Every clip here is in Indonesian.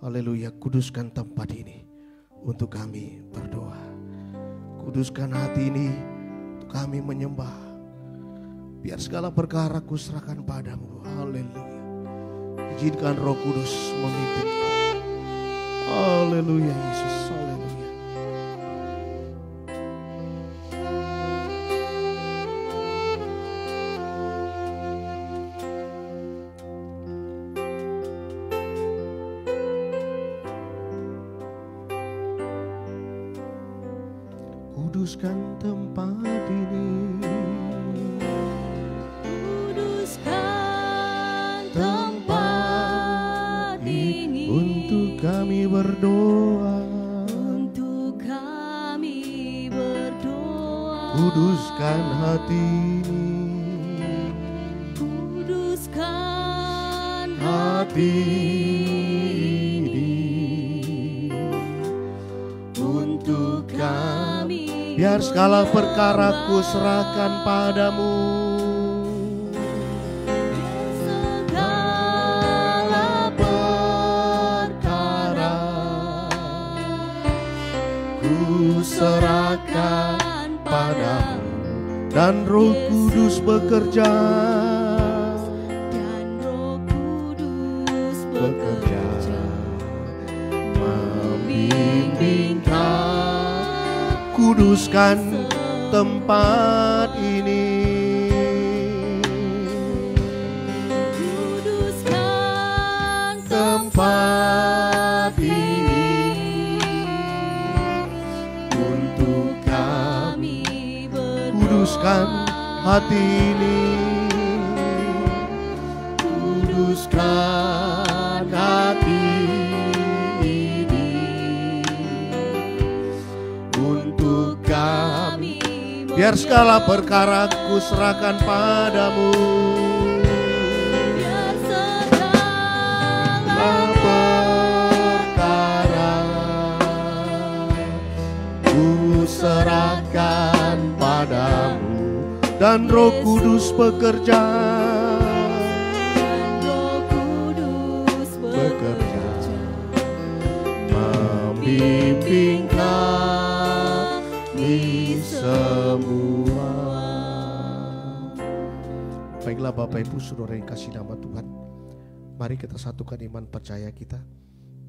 Haleluya, kuduskan tempat ini untuk kami berdoa. Kuduskan hati ini untuk kami menyembah. Biar segala perkara kuserahkan padamu. Haleluya. Izinkan Roh Kudus memimpin. Haleluya Yesus. Haleluya. Kuduskan tempat ini. Kuduskan tempat ini Untuk kami berdoa. Untuk kami berdoa. Kuduskan hati ini. Kuduskan Hati ini. untuk kami. Biar segala perkara ku serahkan padamu. Segala perkara Ku serahkan padamu. Dan Roh Kudus bekerja. dan Roh Kudus Bekerja. membimbing Kuduskan tempat ini. Kuduskan Tempat ini untuk kami. kami berdoa. Kuduskan hati ini. Kuduskan hati ini untuk kami. Biar segala perkara ku serahkan padamu. Biar segala Perkara ku serahkan padamu. Dan Roh Kudus bekerja. dan Roh Kudus Bekerja. Membimbing kami semua. Baiklah Bapak Ibu Saudara yang kasih nama Tuhan, mari kita satukan iman percaya kita.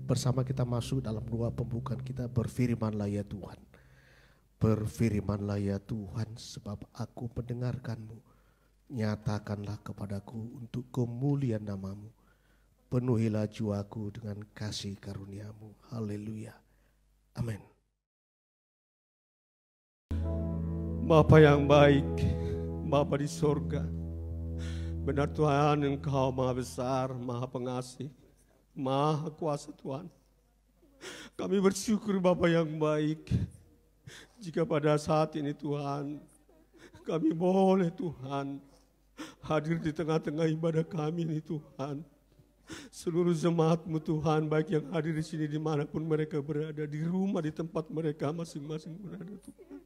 Bersama kita masuk dalam doa pembukaan kita. Berfirmanlah ya Tuhan. Berfirmanlah ya Tuhan, sebab aku mendengarkanmu. Nyatakanlah kepadaku untuk kemuliaan namamu. Penuhilah jiwaku dengan kasih karuniamu. Haleluya. Amin. Bapa yang baik, Bapa di sorga, benar Tuhan, Engkau maha besar, maha pengasih, maha kuasa Tuhan. Kami bersyukur Bapa yang baik, jika pada saat ini Tuhan, kami boleh Tuhan hadir di tengah-tengah ibadah kami ini Tuhan. Seluruh jemaat-Mu Tuhan, baik yang hadir di sini dimanapun mereka berada, di rumah, di tempat mereka masing-masing berada Tuhan.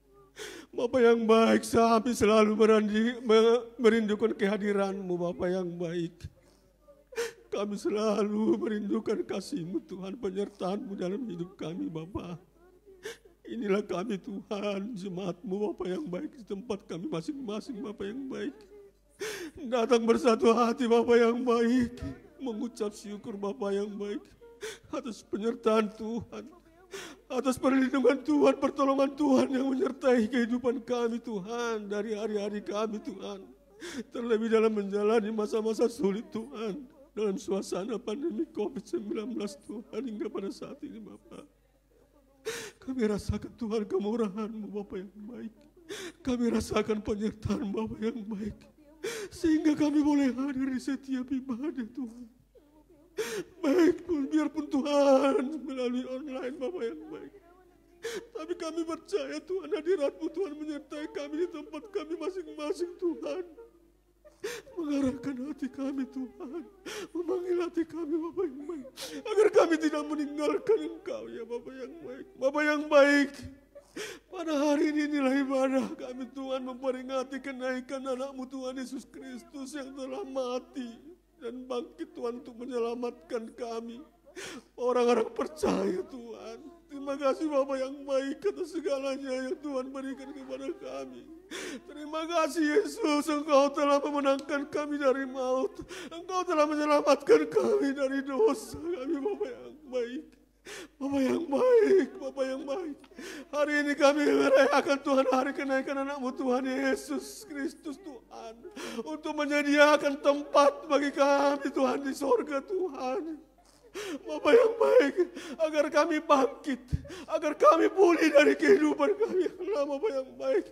Bapa yang baik, kami selalu merindukan kehadiran-Mu Bapa yang baik. Kami selalu merindukan kasih-Mu Tuhan, penyertaan-Mu dalam hidup kami Bapa. Inilah kami Tuhan, jemaat-Mu Bapa yang baik, di tempat kami masing-masing Bapa yang baik. Datang bersatu hati Bapa yang baik, mengucap syukur Bapa yang baik atas penyertaan Tuhan, atas perlindungan Tuhan, pertolongan Tuhan yang menyertai kehidupan kami Tuhan, dari hari-hari kami Tuhan. Terlebih dalam menjalani masa-masa sulit Tuhan, dalam suasana pandemi COVID-19 Tuhan, hingga pada saat ini Bapa. Kami rasakan Tuhan kemurahan-Mu Bapa yang baik. Kami rasakan penyertaan Bapa yang baik, sehingga kami boleh hadir di setiap ibadah Tuhan. Baik pun, biarpun Tuhan melalui online Bapa yang baik, tapi kami percaya Tuhan, hadirat-Mu Tuhan menyertai kami di tempat kami masing-masing Tuhan. Mengarahkan hati kami Tuhan, memanggil hati kami Bapa yang baik, agar kami tidak meninggalkan Engkau ya Bapa yang baik. Bapa yang baik, pada hari ini inilah ibadah kami Tuhan, memperingati kenaikan anak-Mu Tuhan Yesus Kristus yang telah mati dan bangkit Tuhan untuk menyelamatkan kami. Orang-orang percaya Tuhan. Terima kasih Bapa yang baik atas segalanya yang Tuhan berikan kepada kami. Terima kasih Yesus, Engkau telah memenangkan kami dari maut. Engkau telah menyelamatkan kami dari dosa kami, Bapa yang baik. Bapa yang baik, Bapa yang baik. Hari ini kami merayakan Tuhan hari kenaikan anak-Mu Tuhan Yesus Kristus Tuhan. Untuk menyediakan tempat bagi kami Tuhan di sorga Tuhan. Bapa yang baik, agar kami bangkit, agar kami pulih dari kehidupan kami yang lama, Bapa yang baik.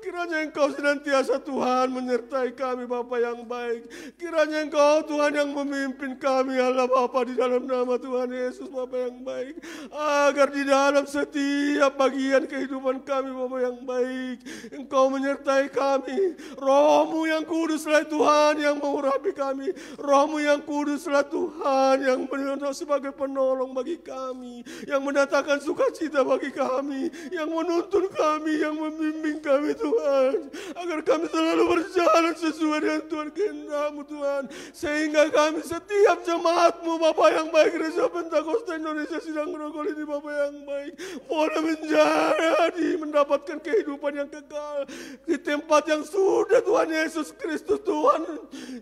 Kiranya Engkau senantiasa Tuhan menyertai kami Bapa yang baik. Kiranya Engkau Tuhan yang memimpin kami Allah Bapa di dalam nama Tuhan Yesus Bapa yang baik. Agar di dalam setiap bagian kehidupan kami Bapa yang baik, Engkau menyertai kami. Roh-Mu yang kuduslah Tuhan yang mengurapi kami. Roh-Mu yang kuduslah Tuhan yang sebagai penolong bagi kami, yang mendatangkan sukacita bagi kami, yang menuntun kami, yang membimbing kami Tuhan, agar kami selalu berjalan sesuai dengan Tuhan kehendak-Mu Tuhan, sehingga kami setiap jemaat-Mu Bapa yang baik, Gereja Pentakosta Indonesia Sidang Grogol ini Bapa yang baik, boleh menjadi mendapatkan kehidupan yang kekal di tempat yang sudah Tuhan Yesus Kristus Tuhan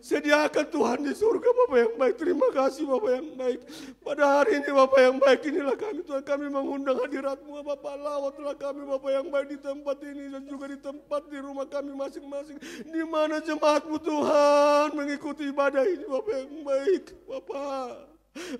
sediakan Tuhan di surga Bapa yang baik. Terima kasih Bapa yang baik. Pada hari ini Bapa yang baik, inilah kami Tuhan, kami mengundang hadirat-Mu Bapa, lawatlah kami Bapa yang baik di tempat ini dan juga di tempat di rumah kami masing-masing, di mana jemaat-Mu Tuhan mengikuti ibadah ini Bapa yang baik. Bapa,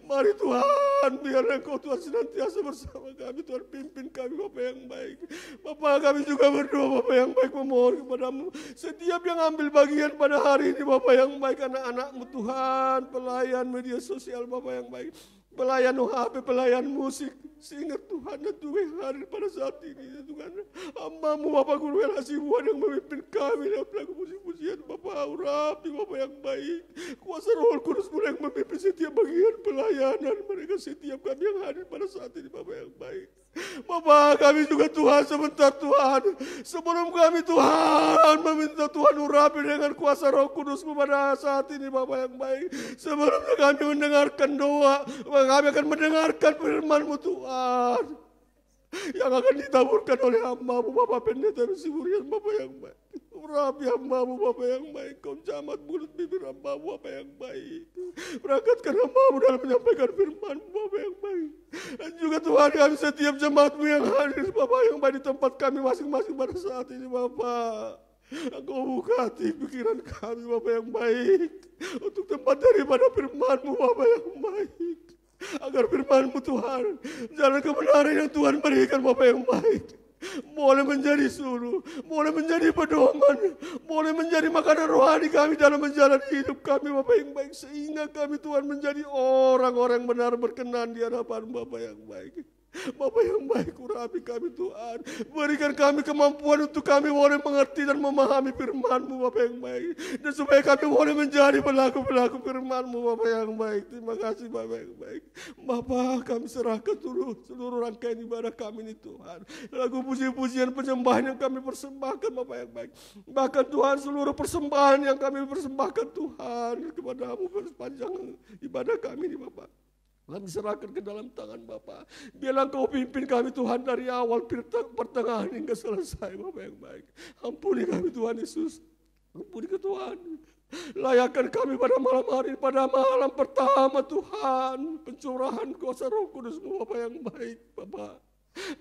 mari Tuhan, biarlah Engkau Tuhan senantiasa bersama kami Tuhan, pimpin kami Bapa yang baik. Bapa, kami juga berdoa Bapa yang baik, memohon kepada-Mu setiap yang ambil bagian pada hari ini Bapa yang baik, anak-anak-Mu Tuhan, pelayan media sosial Bapa yang baik, pelayan OHP, pelayan musik, sehingga Tuhan dan Tuhan hadir pada saat ini ya Tuhan. Hamba-Mu Bapa Guru Elasibuan yang memimpin kami dalam lagu puji-pujian Bapa, urapi Bapa yang baik. Kuasa Roh Kudus yang memimpin setiap bagian pelayanan mereka, setiap kami yang hadir pada saat ini Bapa yang baik. Bapa, kami juga Tuhan sebentar Tuhan, sebelum kami Tuhan meminta Tuhan urapi dengan kuasa Roh Kudus-Mu pada saat ini Bapa yang baik. Sebelumnya kami mendengarkan doa, kami akan mendengarkan firman-Mu Tuhan yang akan ditaburkan oleh hamba-Mu Bapa Pendeta Rusiburian Bapa yang baik. Urapi hamba-Mu Bapa yang baik, Kau jamat mulut bibir hamba-Mu Bapa yang baik. Berangkatkan hamba-Mu dalam menyampaikan firman-Mu Bapa yang baik. Dan juga Tuhan kami setiap jemaat-Mu yang hadir Bapa yang baik di tempat kami masing-masing pada saat ini Bapa. Engkau buka hati pikiran kami Bapa yang baik, untuk tempat daripada firman-Mu Bapa yang baik. Agar firman-Mu Tuhan, jalan kebenaran yang Tuhan berikan Bapa yang baik, boleh menjadi suluh, boleh menjadi pedoman, boleh menjadi makanan rohani kami dalam menjalani hidup kami Bapa yang baik, sehingga kami Tuhan menjadi orang-orang benar berkenan di hadapan Bapa yang baik. Bapa yang baik, urapi kami Tuhan, berikan kami kemampuan untuk kami boleh mengerti dan memahami firman-Mu Bapa yang baik, dan supaya kami boleh menjadi pelaku-pelaku firman-Mu Bapa yang baik. Terima kasih Bapa yang baik. Bapa, kami serahkan seluruh rangkaian ibadah kami ini Tuhan, lagu puji-pujian penyembahan yang kami persembahkan Bapa yang baik, bahkan Tuhan seluruh persembahan yang kami persembahkan Tuhan kepada-Mu sepanjang ibadah kami ini Bapa, kami serahkan ke dalam tangan Bapa. Biarlah Engkau pimpin kami Tuhan dari awal pertengahan hingga selesai Bapa yang baik. Ampuni kami Tuhan Yesus. Ampuni ke Tuhan. Layakan kami pada malam hari, pada malam pertama Tuhan, pencurahan kuasa Roh Kudus-Mu Bapa yang baik Bapa.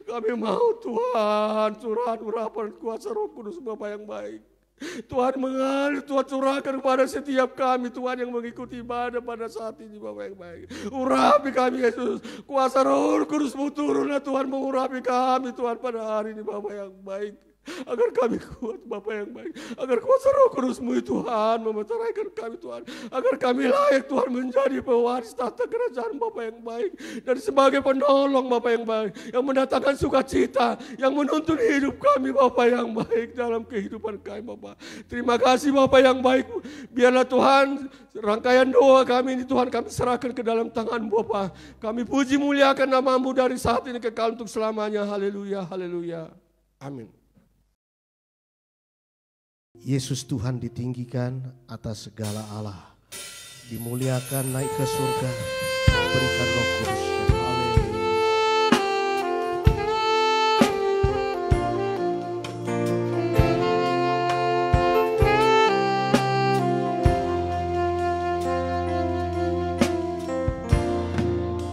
Kami mau Tuhan curahan urapan kuasa Roh Kudus Bapa yang baik. Tuhan mengalir, Tuhan curahkan kepada setiap kami Tuhan yang mengikuti ibadah pada saat ini Bapa yang baik. Urapi kami Yesus, kuasa Roh Kudus-Mu turunlah Tuhan, mengurapi kami Tuhan pada hari ini Bapa yang baik. Agar kami kuat Bapa yang baik, agar kuasa Roh Kudus-Mu Tuhan memeteraikan kami Tuhan, agar kami layak Tuhan menjadi pewaris tahta kerajaan Bapa yang baik, dan sebagai penolong Bapa yang baik, yang mendatangkan sukacita, yang menuntun hidup kami Bapa yang baik dalam kehidupan kami Bapa. Terima kasih Bapa yang baik. Biarlah Tuhan rangkaian doa kami ini Tuhan kami serahkan ke dalam tangan Bapa. Kami puji muliakan nama-Mu dari saat ini kekal untuk selamanya. Haleluya, haleluya. Amin. Yesus Tuhan ditinggikan atas segala Allah, dimuliakan naik ke surga. berikan Roh Kudus-Nya. Haleluya. Yesus Tuhan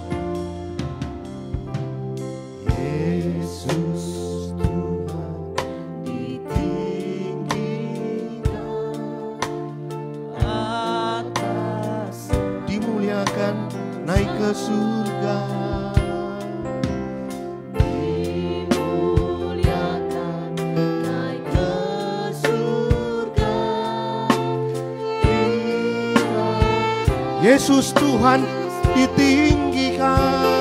ditinggikan atas, dimuliakan naik ke surga, dimuliakan naik ke surga. Yesus Tuhan ditinggikan.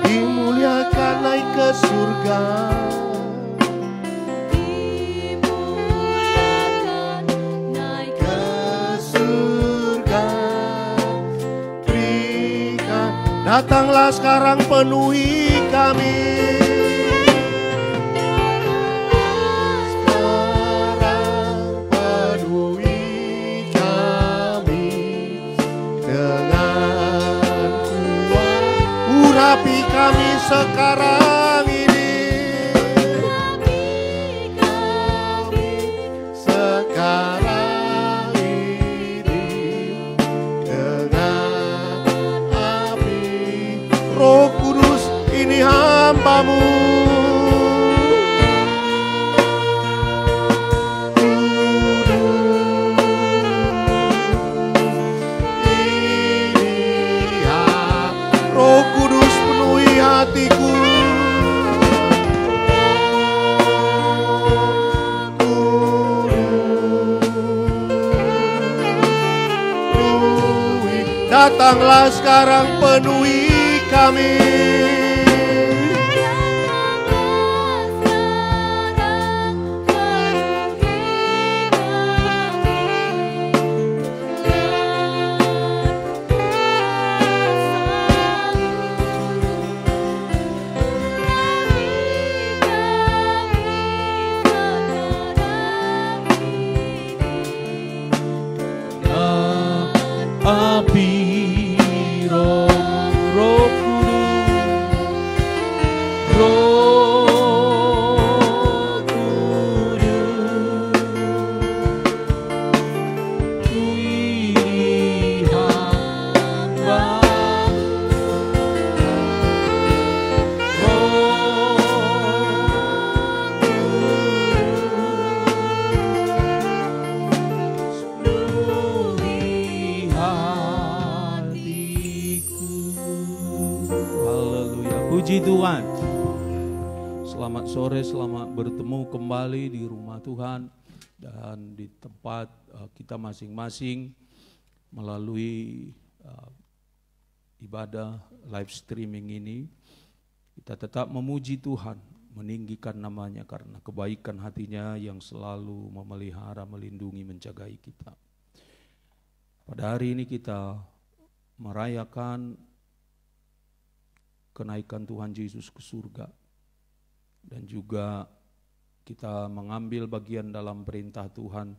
Dimuliakan naik ke surga, dimuliakan naik ke surga. Berikan, datanglah sekarang penuhi kami. Sekarang penuhi kami dengan kuat. Urapi kami sekarang ini, sekarang ini dengan api. Roh Kudus, ini hamba-Mu. Roh Kudus penuhi hatiku. Datanglah sekarang penuhi kami. Api Roh Puji Tuhan. Selamat sore, selamat bertemu kembali di rumah Tuhan dan di tempat kita masing-masing melalui ibadah live streaming ini. Kita tetap memuji Tuhan, meninggikan namanya karena kebaikan hatinya yang selalu memelihara, melindungi, menjagai kita. Pada hari ini kita merayakan kenaikan Tuhan Yesus ke surga. Dan juga kita mengambil bagian dalam perintah Tuhan,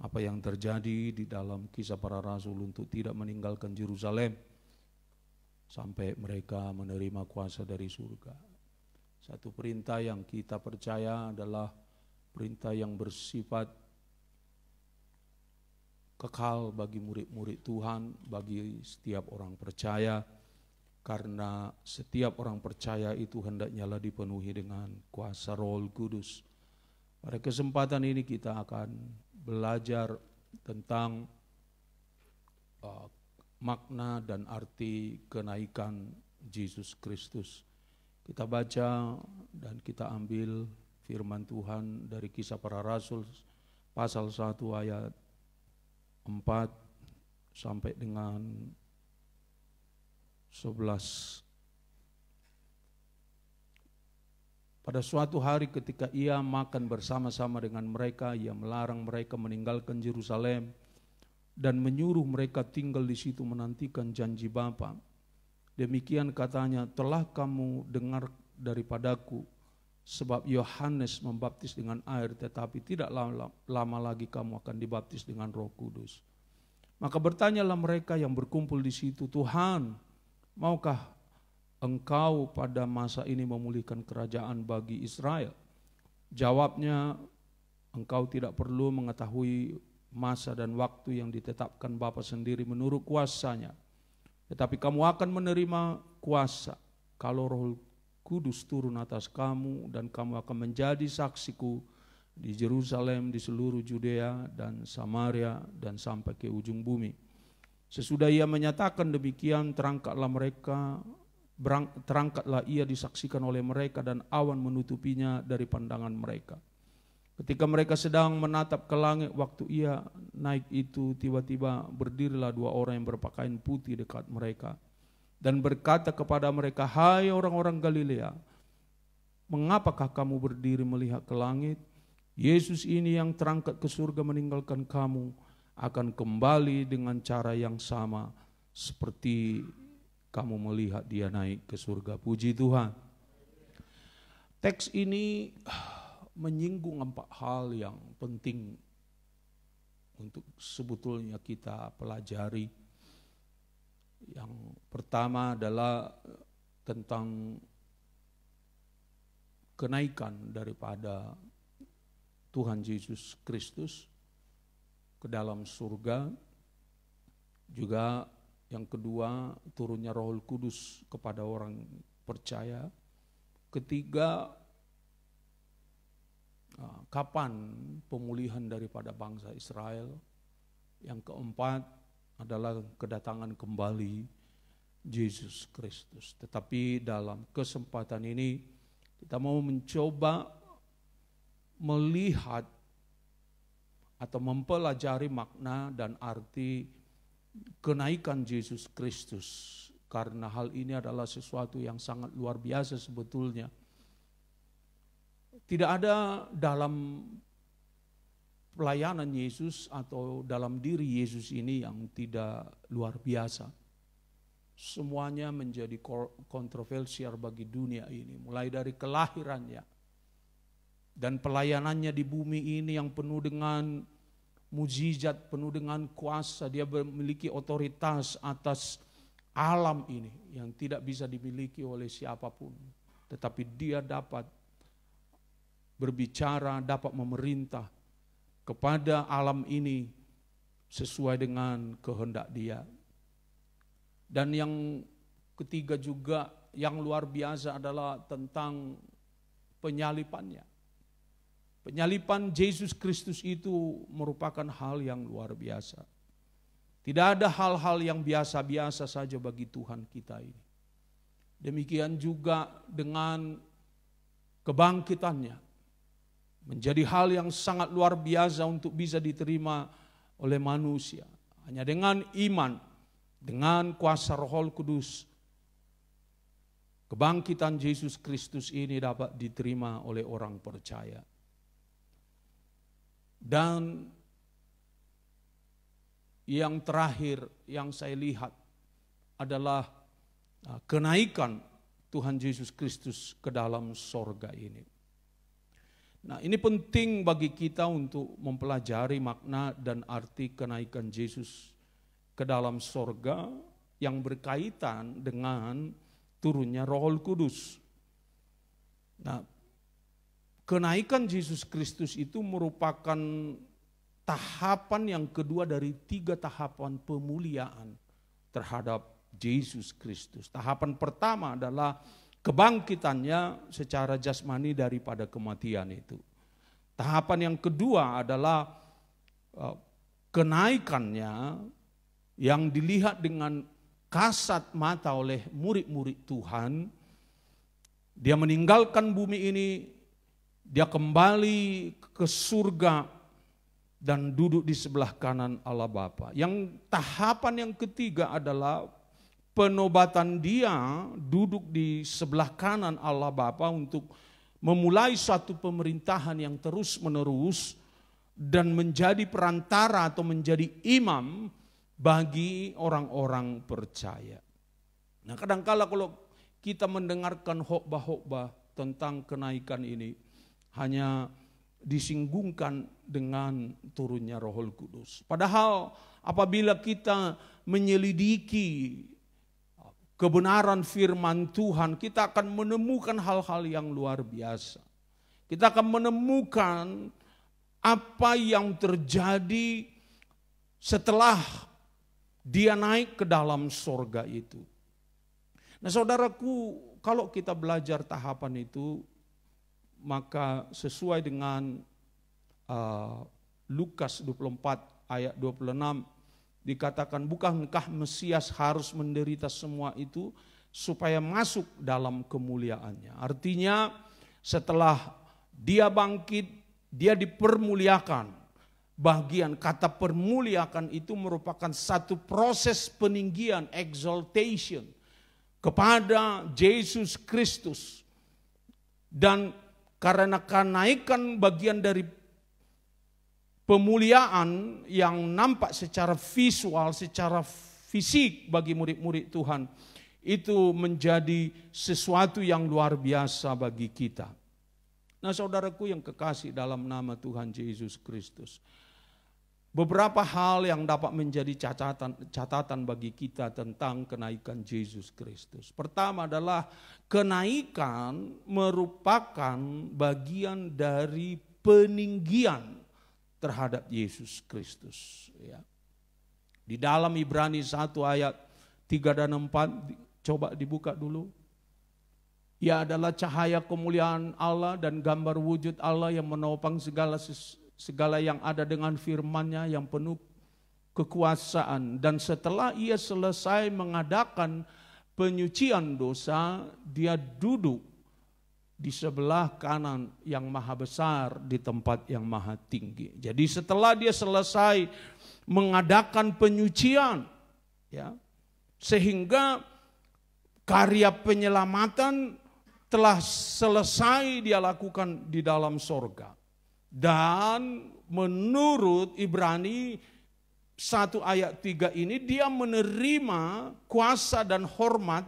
apa yang terjadi di dalam Kisah Para Rasul untuk tidak meninggalkan Yerusalem sampai mereka menerima kuasa dari surga. Satu perintah yang kita percaya adalah perintah yang bersifat kekal bagi murid-murid Tuhan, bagi setiap orang percaya. Karena setiap orang percaya itu hendaknya dipenuhi dengan kuasa Roh Kudus. Pada kesempatan ini kita akan belajar tentang makna dan arti kenaikan Yesus Kristus. Kita baca dan kita ambil firman Tuhan dari Kisah Para Rasul pasal 1 ayat 4 sampai dengan 11. Pada suatu hari ketika ia makan bersama-sama dengan mereka, ia melarang mereka meninggalkan Yerusalem dan menyuruh mereka tinggal di situ menantikan janji Bapa. Demikian katanya, telah kamu dengar daripadaku, sebab Yohanes membaptis dengan air, tetapi tidak lama lagi kamu akan dibaptis dengan Roh Kudus. Maka bertanyalah mereka yang berkumpul di situ, Tuhan, maukah Engkau pada masa ini memulihkan kerajaan bagi Israel? Jawabnya, engkau tidak perlu mengetahui masa dan waktu yang ditetapkan Bapa sendiri menurut kuasanya. Tetapi kamu akan menerima kuasa kalau Roh Kudus turun atas kamu, dan kamu akan menjadi saksiku di Yerusalem, di seluruh Judea dan Samaria, dan sampai ke ujung bumi. Sesudah ia menyatakan demikian, terangkatlah ia disaksikan oleh mereka, dan awan menutupinya dari pandangan mereka. Ketika mereka sedang menatap ke langit waktu ia naik itu, tiba-tiba berdirilah dua orang yang berpakaian putih dekat mereka dan berkata kepada mereka, hai orang-orang Galilea, mengapakah kamu berdiri melihat ke langit? Yesus ini yang terangkat ke surga meninggalkan kamu akan kembali dengan cara yang sama seperti kamu melihat dia naik ke surga. Puji Tuhan. Teks ini menyinggung 4 hal yang penting untuk sebetulnya kita pelajari. Yang pertama adalah tentang kenaikan daripada Tuhan Yesus Kristus ke dalam surga. Juga yang kedua, turunnya Roh Kudus kepada orang percaya. Ketiga, kapan pemulihan daripada bangsa Israel. Yang keempat adalah kedatangan kembali Yesus Kristus. Tetapi dalam kesempatan ini kita mau mencoba melihat atau mempelajari makna dan arti kenaikan Yesus Kristus. Karena hal ini adalah sesuatu yang sangat luar biasa sebetulnya. Tidak ada dalam pelayanan Yesus atau dalam diri Yesus ini yang tidak luar biasa. Semuanya menjadi kontroversial bagi dunia ini. Mulai dari kelahirannya dan pelayanannya di bumi ini yang penuh dengan mujizat, penuh dengan kuasa. Dia memiliki otoritas atas alam ini yang tidak bisa dimiliki oleh siapapun. Tetapi dia dapat berbicara, dapat memerintah kepada alam ini sesuai dengan kehendak dia. Dan yang ketiga juga yang luar biasa adalah tentang penyalipannya. Penyalipan Yesus Kristus itu merupakan hal yang luar biasa. Tidak ada hal-hal yang biasa-biasa saja bagi Tuhan kita ini. Demikian juga dengan kebangkitannya. Menjadi hal yang sangat luar biasa untuk bisa diterima oleh manusia. Hanya dengan iman, dengan kuasa Roh Kudus, kebangkitan Yesus Kristus ini dapat diterima oleh orang percaya. Dan yang terakhir yang saya lihat adalah kenaikan Tuhan Yesus Kristus ke dalam sorga ini. Nah, ini penting bagi kita untuk mempelajari makna dan arti kenaikan Yesus ke dalam sorga yang berkaitan dengan turunnya Roh Kudus. Nah, kenaikan Yesus Kristus itu merupakan tahapan yang kedua dari 3 tahapan pemuliaan terhadap Yesus Kristus. Tahapan pertama adalah kebangkitannya secara jasmani daripada kematian itu. Tahapan yang kedua adalah kenaikannya yang dilihat dengan kasat mata oleh murid-murid Tuhan. Dia meninggalkan bumi ini, dia kembali ke surga dan duduk di sebelah kanan Allah Bapa. Yang tahapan yang ketiga adalah penobatan dia duduk di sebelah kanan Allah Bapa untuk memulai suatu pemerintahan yang terus menerus dan menjadi perantara atau menjadi imam bagi orang-orang percaya. Nah, kadangkala kalau kita mendengarkan khotbah-khotbah tentang kenaikan ini hanya disinggungkan dengan turunnya Roh Kudus. Padahal apabila kita menyelidiki kebenaran firman Tuhan, kita akan menemukan hal-hal yang luar biasa. Kita akan menemukan apa yang terjadi setelah dia naik ke dalam sorga itu. Nah saudaraku, kalau kita belajar tahapan itu, maka sesuai dengan Lukas 24 ayat 26 dikatakan, bukankah Mesias harus menderita semua itu supaya masuk dalam kemuliaannya. Artinya setelah dia bangkit, dia dipermuliakan. Bagian kata permuliakan itu merupakan satu proses peninggian, exaltation kepada Yesus Kristus. Dan karena kenaikan bagian dari pemuliaan yang nampak secara visual, secara fisik bagi murid-murid Tuhan, itu menjadi sesuatu yang luar biasa bagi kita. Nah saudaraku yang kekasih dalam nama Tuhan Yesus Kristus, beberapa hal yang dapat menjadi catatan bagi kita tentang kenaikan Yesus Kristus. Pertama adalah kenaikan merupakan bagian dari peninggian terhadap Yesus Kristus. Ya. Di dalam Ibrani 1 ayat 3 dan 4, coba dibuka dulu. Ia adalah cahaya kemuliaan Allah dan gambar wujud Allah yang menopang segala yang ada dengan firman-Nya yang penuh kekuasaan. Dan setelah ia selesai mengadakan penyucian dosa, dia duduk di sebelah kanan yang maha besar di tempat yang maha tinggi. Jadi setelah dia selesai mengadakan penyucian, ya, sehingga karya penyelamatan telah selesai dia lakukan di dalam sorga. Dan menurut Ibrani 1 ayat 3 ini, dia menerima kuasa dan hormat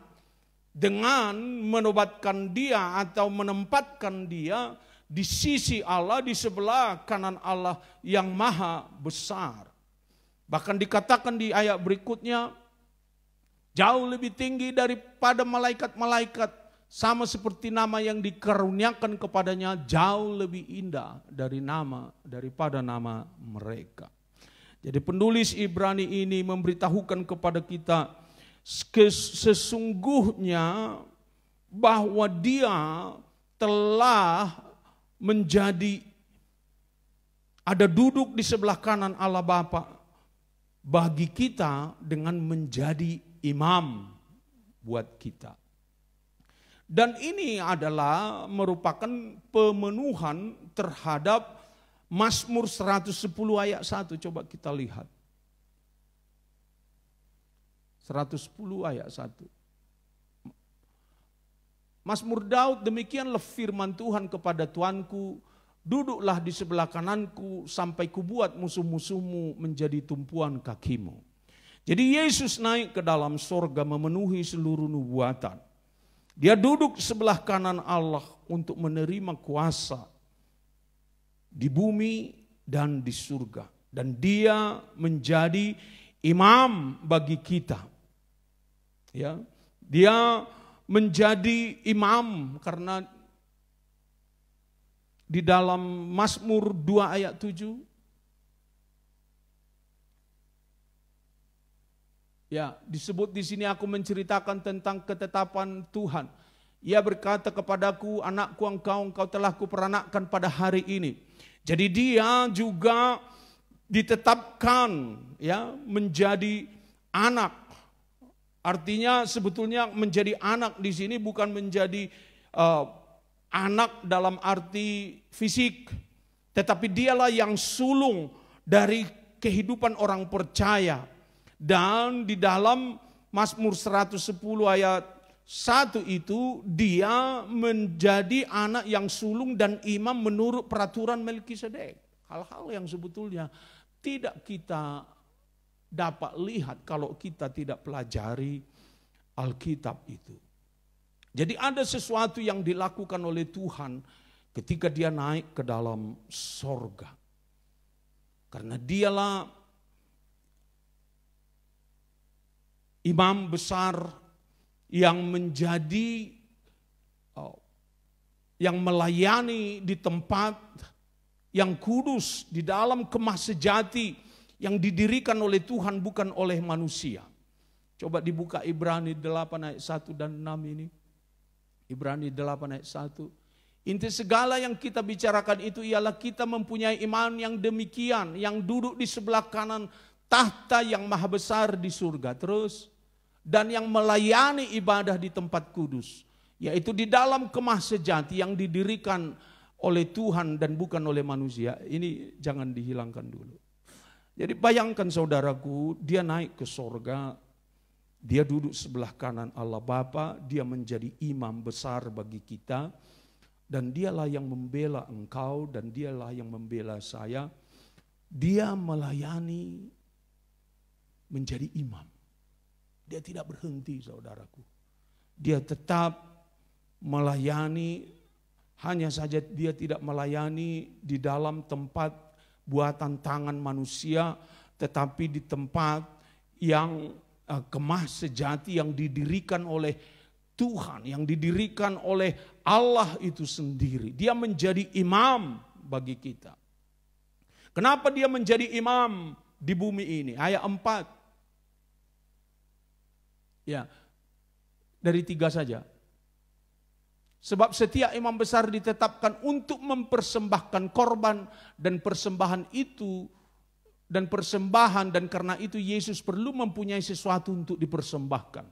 dengan menobatkan dia atau menempatkan dia di sisi Allah, di sebelah kanan Allah yang maha besar. Bahkan dikatakan di ayat berikutnya, jauh lebih tinggi daripada malaikat-malaikat, sama seperti nama yang dikaruniakan kepadanya, jauh lebih indah daripada nama mereka. Jadi penulis Ibrani ini memberitahukan kepada kita sesungguhnya bahwa dia telah menjadi, ada duduk di sebelah kanan Allah Bapa bagi kita dengan menjadi imam buat kita. Dan ini adalah merupakan pemenuhan terhadap Mazmur 110 ayat 1. Coba kita lihat. 110 ayat 1. Mazmur Daud, demikianlah firman Tuhan kepada Tuanku, duduklah di sebelah kananku sampai kubuat musuh-musuhmu menjadi tumpuan kakimu. Jadi Yesus naik ke dalam sorga memenuhi seluruh nubuatan. Dia duduk sebelah kanan Allah untuk menerima kuasa di bumi dan di surga. Dan dia menjadi imam bagi kita. Ya, dia menjadi imam karena di dalam Mazmur 2 ayat 7, ya, disebut di sini, aku menceritakan tentang ketetapan Tuhan. Ia berkata kepadaku, anakku engkau telah kuperanakkan pada hari ini. Jadi dia juga ditetapkan ya menjadi anak. Artinya sebetulnya menjadi anak di sini bukan menjadi anak dalam arti fisik, tetapi dialah yang sulung dari kehidupan orang percaya. Dan di dalam Mazmur 110 ayat 1 itu, dia menjadi anak yang sulung dan imam menurut peraturan Melkisedek. Hal-hal yang sebetulnya tidak kita dapat lihat kalau kita tidak pelajari Alkitab itu. Jadi ada sesuatu yang dilakukan oleh Tuhan ketika dia naik ke dalam sorga. Karena dialah imam besar yang menjadi, yang melayani di tempat yang kudus, di dalam kemah sejati yang didirikan oleh Tuhan bukan oleh manusia. Coba dibuka Ibrani 8 ayat 1 dan 6 ini. Ibrani 8 ayat 1. Inti segala yang kita bicarakan itu ialah kita mempunyai iman yang demikian, yang duduk di sebelah kanan tahta yang maha besar di surga. Terus, dan yang melayani ibadah di tempat kudus, yaitu di dalam kemah sejati yang didirikan oleh Tuhan dan bukan oleh manusia. Ini jangan dihilangkan dulu. Jadi bayangkan saudaraku, dia naik ke sorga, dia duduk sebelah kanan Allah Bapa, dia menjadi imam besar bagi kita, dan dialah yang membela engkau, dan dialah yang membela saya. Dia melayani menjadi imam. Dia tidak berhenti saudaraku. Dia tetap melayani, hanya saja dia tidak melayani di dalam tempat buatan tangan manusia, tetapi di tempat yang kemah sejati yang didirikan oleh Tuhan, yang didirikan oleh Allah itu sendiri. Dia menjadi imam bagi kita. Kenapa dia menjadi imam di bumi ini? Ayat 4. Ya, dari 3 saja. Sebab setiap imam besar ditetapkan untuk mempersembahkan korban dan persembahan itu, dan persembahan, dan karena itu Yesus perlu mempunyai sesuatu untuk dipersembahkan.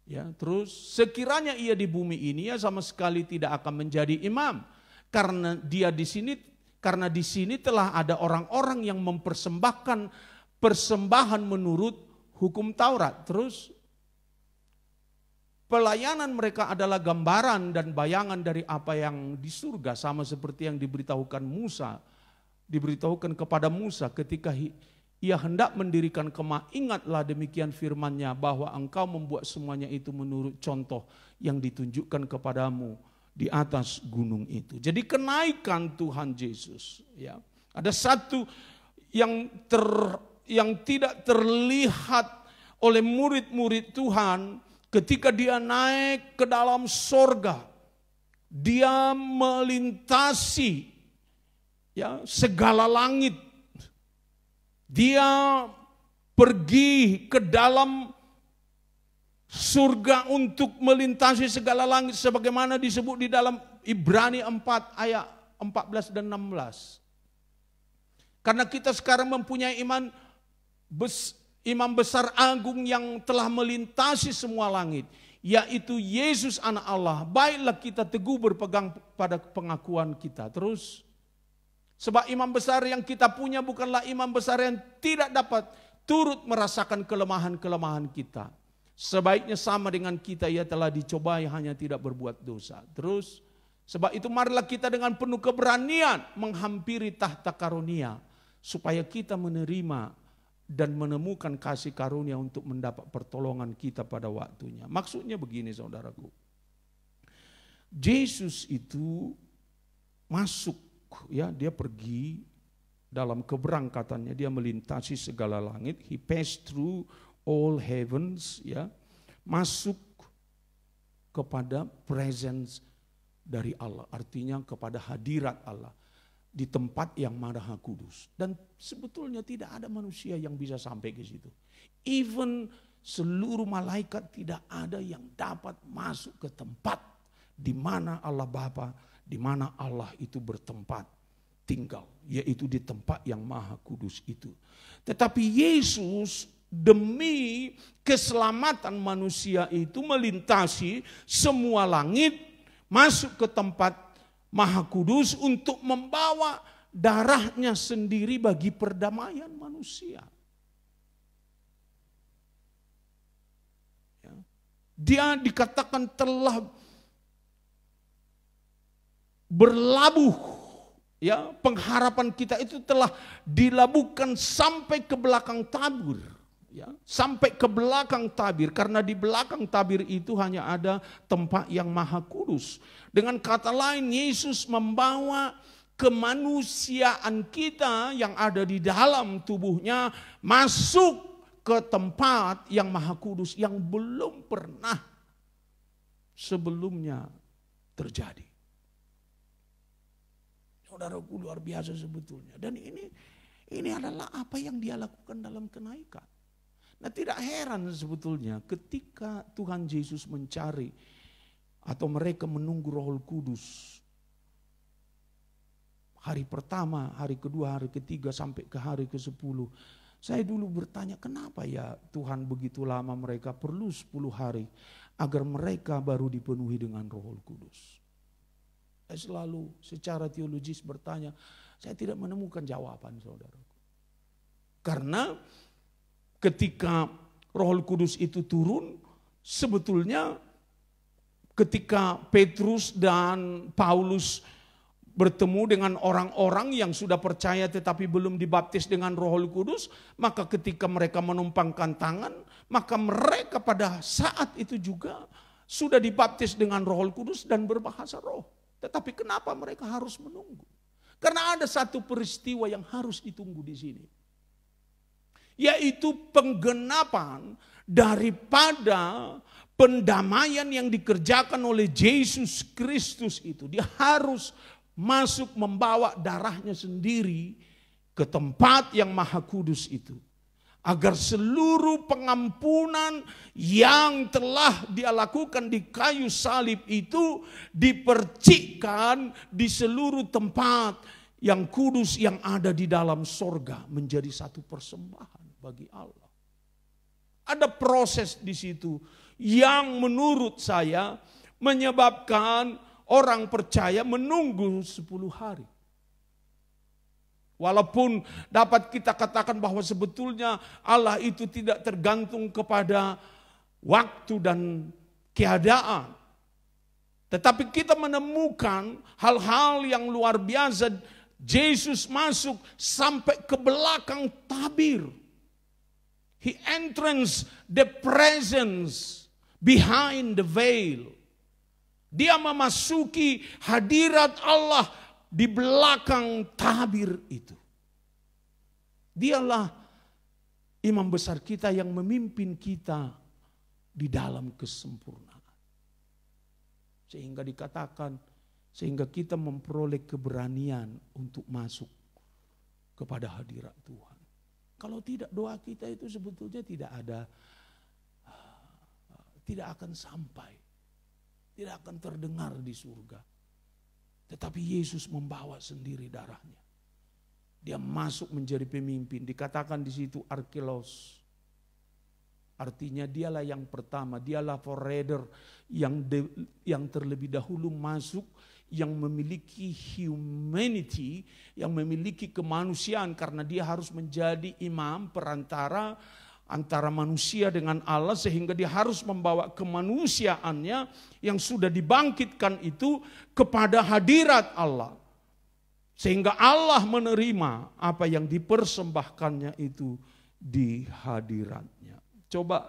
Ya, terus sekiranya ia di bumi ini ya sama sekali tidak akan menjadi imam, karena dia di sini, karena di sini telah ada orang-orang yang mempersembahkan persembahan menurut hukum Taurat. Terus pelayanan mereka adalah gambaran dan bayangan dari apa yang di surga, sama seperti yang diberitahukan kepada Musa ketika ia hendak mendirikan kemah. Ingatlah demikian firman-Nya, bahwa engkau membuat semuanya itu menurut contoh yang ditunjukkan kepadamu di atas gunung itu. Jadi kenaikan Tuhan Yesus, ya. Ada satu yang tidak terlihat oleh murid-murid Tuhan ketika dia naik ke dalam sorga. Dia melintasi, ya, segala langit. Dia pergi ke dalam surga untuk melintasi segala langit, sebagaimana disebut di dalam Ibrani 4 ayat 14 dan 16. Karena kita sekarang mempunyai imam besar agung yang telah melintasi semua langit, yaitu Yesus anak Allah. Baiklah kita teguh berpegang pada pengakuan kita. Terus, sebab imam besar yang kita punya bukanlah imam besar yang tidak dapat turut merasakan kelemahan-kelemahan kita. Sebaiknya sama dengan kita, ia telah dicobai hanya tidak berbuat dosa. Terus, sebab itu marilah kita dengan penuh keberanian menghampiri tahta karunia, supaya kita menerima dan menemukan kasih karunia untuk mendapat pertolongan kita pada waktunya. Maksudnya begini saudaraku, Yesus itu masuk, ya, dia pergi dalam keberangkatannya, dia melintasi segala langit, he passed through all heavens, ya, masuk kepada presence dari Allah, artinya kepada hadirat Allah di tempat yang maha kudus. Dan sebetulnya tidak ada manusia yang bisa sampai ke situ. Even seluruh malaikat tidak ada yang dapat masuk ke tempat di mana Allah Bapa, di mana Allah itu bertempat tinggal, yaitu di tempat yang maha kudus itu. Tetapi Yesus demi keselamatan manusia itu melintasi semua langit, masuk ke tempat maha kudus untuk membawa darahnya sendiri bagi perdamaian manusia. Ya. Dia dikatakan telah berlabuh, ya, pengharapan kita itu telah dilabuhkan sampai ke belakang tabur. Ya, sampai ke belakang tabir, karena di belakang tabir itu hanya ada tempat yang maha kudus. Dengan kata lain, Yesus membawa kemanusiaan kita yang ada di dalam tubuhnya masuk ke tempat yang maha kudus yang belum pernah sebelumnya terjadi. Saudaraku, luar biasa sebetulnya. Dan ini adalah apa yang dia lakukan dalam kenaikan. Nah, tidak heran sebetulnya ketika Tuhan Yesus mencari atau mereka menunggu Roh Kudus. Hari pertama, hari kedua, hari ketiga sampai ke hari ke-10. Saya dulu bertanya, kenapa ya Tuhan begitu lama, mereka perlu 10 hari agar mereka baru dipenuhi dengan Roh Kudus. Saya selalu secara teologis bertanya, saya tidak menemukan jawaban, saudaraku. Karena ketika Roh Kudus itu turun, sebetulnya ketika Petrus dan Paulus bertemu dengan orang-orang yang sudah percaya tetapi belum dibaptis dengan Roh Kudus, maka ketika mereka menumpangkan tangan, maka mereka pada saat itu juga sudah dibaptis dengan Roh Kudus dan berbahasa roh. Tetapi kenapa mereka harus menunggu? Karena ada satu peristiwa yang harus ditunggu di sini. Yaitu penggenapan daripada pendamaian yang dikerjakan oleh Yesus Kristus itu. Dia harus masuk membawa darahnya sendiri ke tempat yang maha kudus itu. Agar seluruh pengampunan yang telah dia lakukan di kayu salib itu dipercikkan di seluruh tempat yang kudus yang ada di dalam sorga menjadi satu persembahan bagi Allah. Ada proses di situ yang menurut saya menyebabkan orang percaya menunggu 10 hari. Walaupun dapat kita katakan bahwa sebetulnya Allah itu tidak tergantung kepada waktu dan keadaan. Tetapi kita menemukan hal-hal yang luar biasa. Yesus masuk sampai ke belakang tabir. He enters the presence behind the veil. Dia memasuki hadirat Allah di belakang tabir itu. Dialah imam besar kita yang memimpin kita di dalam kesempurnaan. Sehingga dikatakan, sehingga kita memperoleh keberanian untuk masuk kepada hadirat Tuhan. Kalau tidak, doa kita itu sebetulnya tidak akan sampai. Tidak akan terdengar di surga. Tetapi Yesus membawa sendiri darahnya. Dia masuk menjadi pemimpin. Dikatakan di situ arkelos. Artinya dialah yang pertama, dialah forerunner yang terlebih dahulu masuk, yang memiliki humanity, yang memiliki kemanusiaan, karena dia harus menjadi imam perantara antara manusia dengan Allah, sehingga dia harus membawa kemanusiaannya yang sudah dibangkitkan itu kepada hadirat Allah. Sehingga Allah menerima apa yang dipersembahkannya itu di hadiratnya. Coba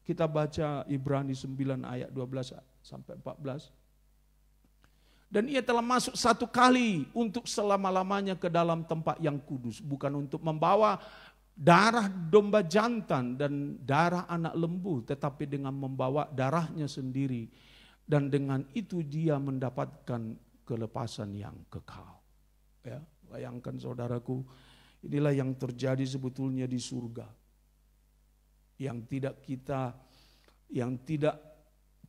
kita baca Ibrani 9 ayat 12 sampai 14. Dan ia telah masuk satu kali untuk selama-lamanya ke dalam tempat yang kudus. Bukan untuk membawa darah domba jantan dan darah anak lembu, tetapi dengan membawa darahnya sendiri. Dan dengan itu dia mendapatkan kelepasan yang kekal. Ya, bayangkan saudaraku, inilah yang terjadi sebetulnya di surga. Yang tidak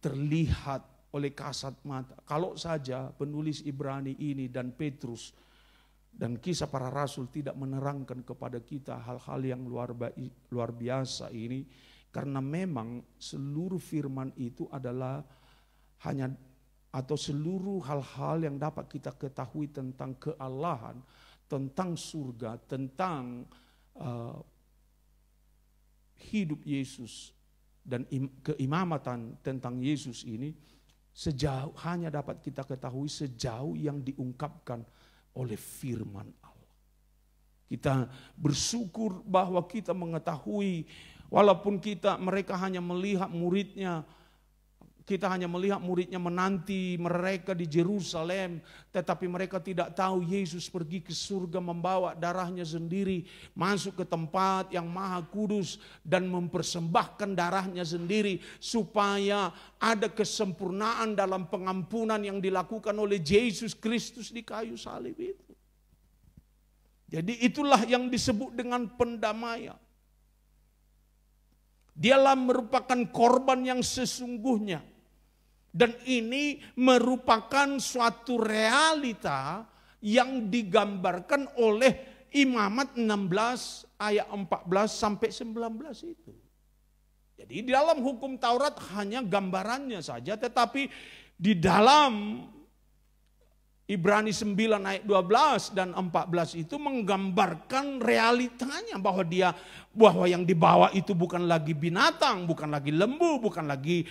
terlihat oleh kasat mata. Kalau saja penulis Ibrani ini dan Petrus dan kisah para rasul tidak menerangkan kepada kita hal-hal yang luar biasa ini. Karena memang seluruh firman itu adalah hanya, atau seluruh hal-hal yang dapat kita ketahui tentang kealahan, tentang surga, tentang hidup Yesus dan keimamatan tentang Yesus ini, hanya dapat kita ketahui sejauh yang diungkapkan oleh firman Allah. Kita bersyukur bahwa kita mengetahui walaupun mereka hanya melihat muridnya, kita hanya melihat muridnya menanti mereka di Yerusalem, tetapi mereka tidak tahu Yesus pergi ke surga membawa darahnya sendiri, masuk ke tempat yang maha kudus dan mempersembahkan darahnya sendiri supaya ada kesempurnaan dalam pengampunan yang dilakukan oleh Yesus Kristus di kayu salib itu. Jadi itulah yang disebut dengan pendamaian. Dialah merupakan korban yang sesungguhnya. Dan ini merupakan suatu realita yang digambarkan oleh Imamat 16 ayat 14 sampai 19 itu. Jadi di dalam hukum Taurat hanya gambarannya saja, tetapi di dalam Ibrani 9 ayat 12 dan 14 itu menggambarkan realitanya bahwa yang dibawa itu bukan lagi binatang, bukan lagi lembu, bukan lagi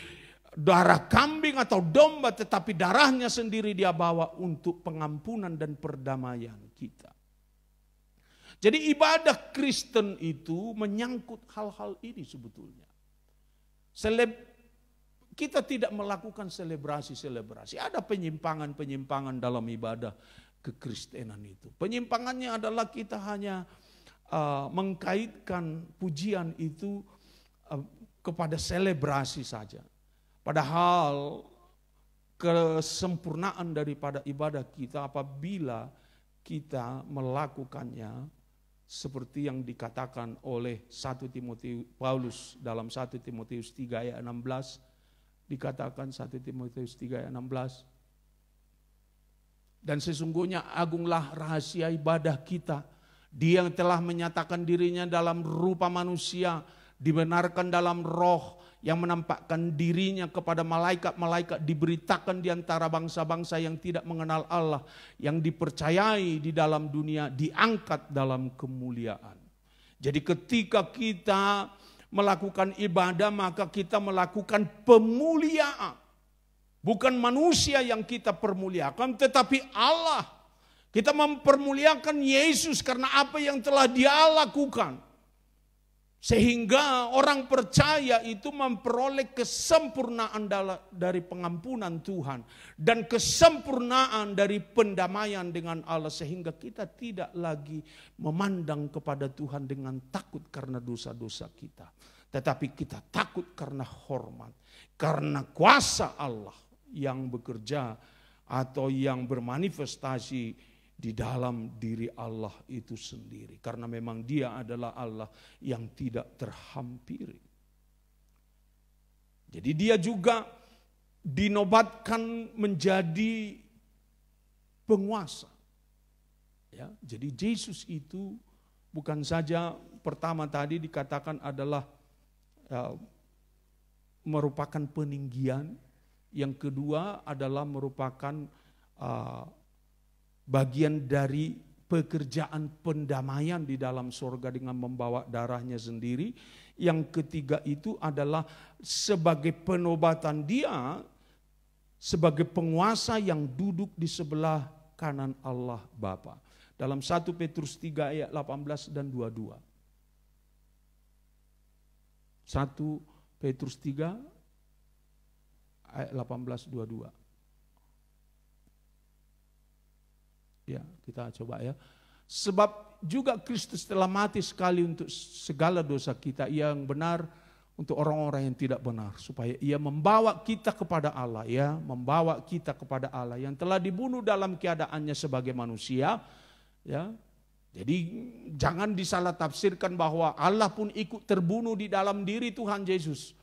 darah kambing atau domba, tetapi darahnya sendiri dia bawa untuk pengampunan dan perdamaian kita. Jadi ibadah Kristen itu menyangkut hal-hal ini sebetulnya. Kita tidak melakukan selebrasi-selebrasi. Ada penyimpangan-penyimpangan dalam ibadah kekristenan itu. Penyimpangannya adalah kita hanya mengkaitkan pujian itu kepada selebrasi saja. Padahal kesempurnaan daripada ibadah kita apabila kita melakukannya seperti yang dikatakan oleh Paulus dalam 1 Timotius 3 ayat 16, dikatakan 1 Timotius 3 ayat 16. Dan sesungguhnya agunglah rahasia ibadah kita. Dia yang telah menyatakan dirinya dalam rupa manusia, dibenarkan dalam roh, yang menampakkan dirinya kepada malaikat-malaikat, diberitakan di antara bangsa-bangsa yang tidak mengenal Allah, yang dipercayai di dalam dunia, diangkat dalam kemuliaan. Jadi ketika kita melakukan ibadah, maka kita melakukan pemuliaan. Bukan manusia yang kita permuliakan, tetapi Allah. Kita mempermuliakan Yesus karena apa yang telah Dia lakukan. Sehingga orang percaya itu memperoleh kesempurnaan dari pengampunan Tuhan. Dan kesempurnaan dari pendamaian dengan Allah. Sehingga kita tidak lagi memandang kepada Tuhan dengan takut karena dosa-dosa kita. Tetapi kita takut karena hormat. Karena kuasa Allah yang bekerja atau yang bermanifestasi di dalam diri Allah itu sendiri. Karena memang Dia adalah Allah yang tidak terhampiri. Jadi Dia juga dinobatkan menjadi penguasa. Ya, jadi Yesus itu bukan saja pertama tadi dikatakan adalah merupakan peninggian. Yang kedua adalah merupakan bagian dari pekerjaan pendamaian di dalam surga dengan membawa darahnya sendiri. Yang ketiga itu adalah sebagai penobatan Dia sebagai penguasa yang duduk di sebelah kanan Allah Bapa. Dalam 1 Petrus 3 ayat 18 dan 22. 1 Petrus 3 ayat 18 22. Ya, kita coba ya. Sebab juga Kristus telah mati sekali untuk segala dosa kita, yang benar untuk orang-orang yang tidak benar, supaya Ia membawa kita kepada Allah, ya, membawa kita kepada Allah yang telah dibunuh dalam keadaannya sebagai manusia, ya. Jadi jangan disalah tafsirkan bahwa Allah pun ikut terbunuh di dalam diri Tuhan Yesus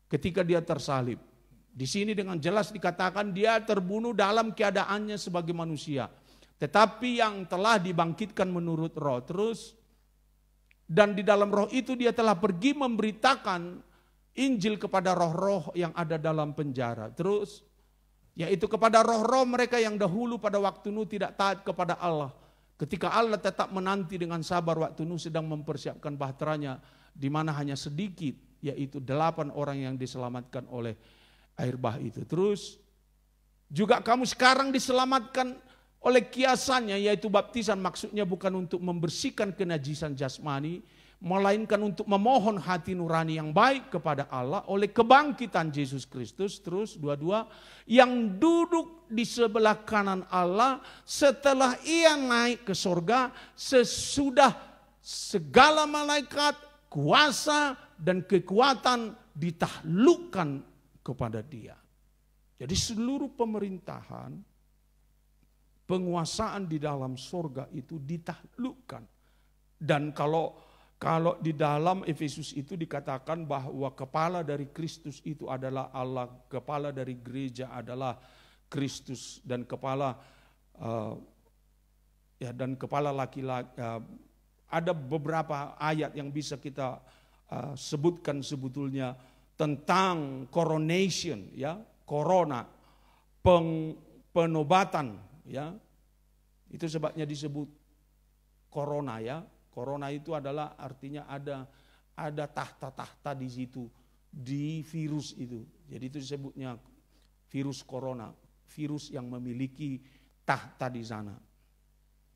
ketika Dia tersalib. Di sini dengan jelas dikatakan Dia terbunuh dalam keadaannya sebagai manusia. Tetapi yang telah dibangkitkan menurut roh. Terus, dan di dalam roh itu Dia telah pergi memberitakan Injil kepada roh-roh yang ada dalam penjara. Terus, yaitu kepada roh-roh mereka yang dahulu pada waktu Nuh tidak taat kepada Allah. Ketika Allah tetap menanti dengan sabar waktu Nuh sedang mempersiapkan bahteranya, di mana hanya sedikit, yaitu 8 orang yang diselamatkan oleh air bah itu. Terus, juga kamu sekarang diselamatkan oleh kiasannya yaitu baptisan maksudnya bukan untuk membersihkan kenajisan jasmani, melainkan untuk memohon hati nurani yang baik kepada Allah oleh kebangkitan Yesus Kristus. Terus 22, yang duduk di sebelah kanan Allah setelah ia naik ke sorga sesudah segala malaikat, kuasa dan kekuatan ditaklukkan kepada dia. Jadi seluruh pemerintahan, penguasaan di dalam sorga itu ditaklukkan. Dan kalau di dalam Efesus itu dikatakan bahwa kepala dari Kristus itu adalah Allah, kepala dari gereja adalah Kristus, dan kepala laki-laki. Ada beberapa ayat yang bisa kita sebutkan sebetulnya tentang coronation, ya, corona, penobatan, ya. Itu sebabnya disebut corona, ya. Corona itu adalah artinya ada tahta-tahta di situ, di virus itu. Jadi itu disebutnya virus corona, virus yang memiliki tahta di sana.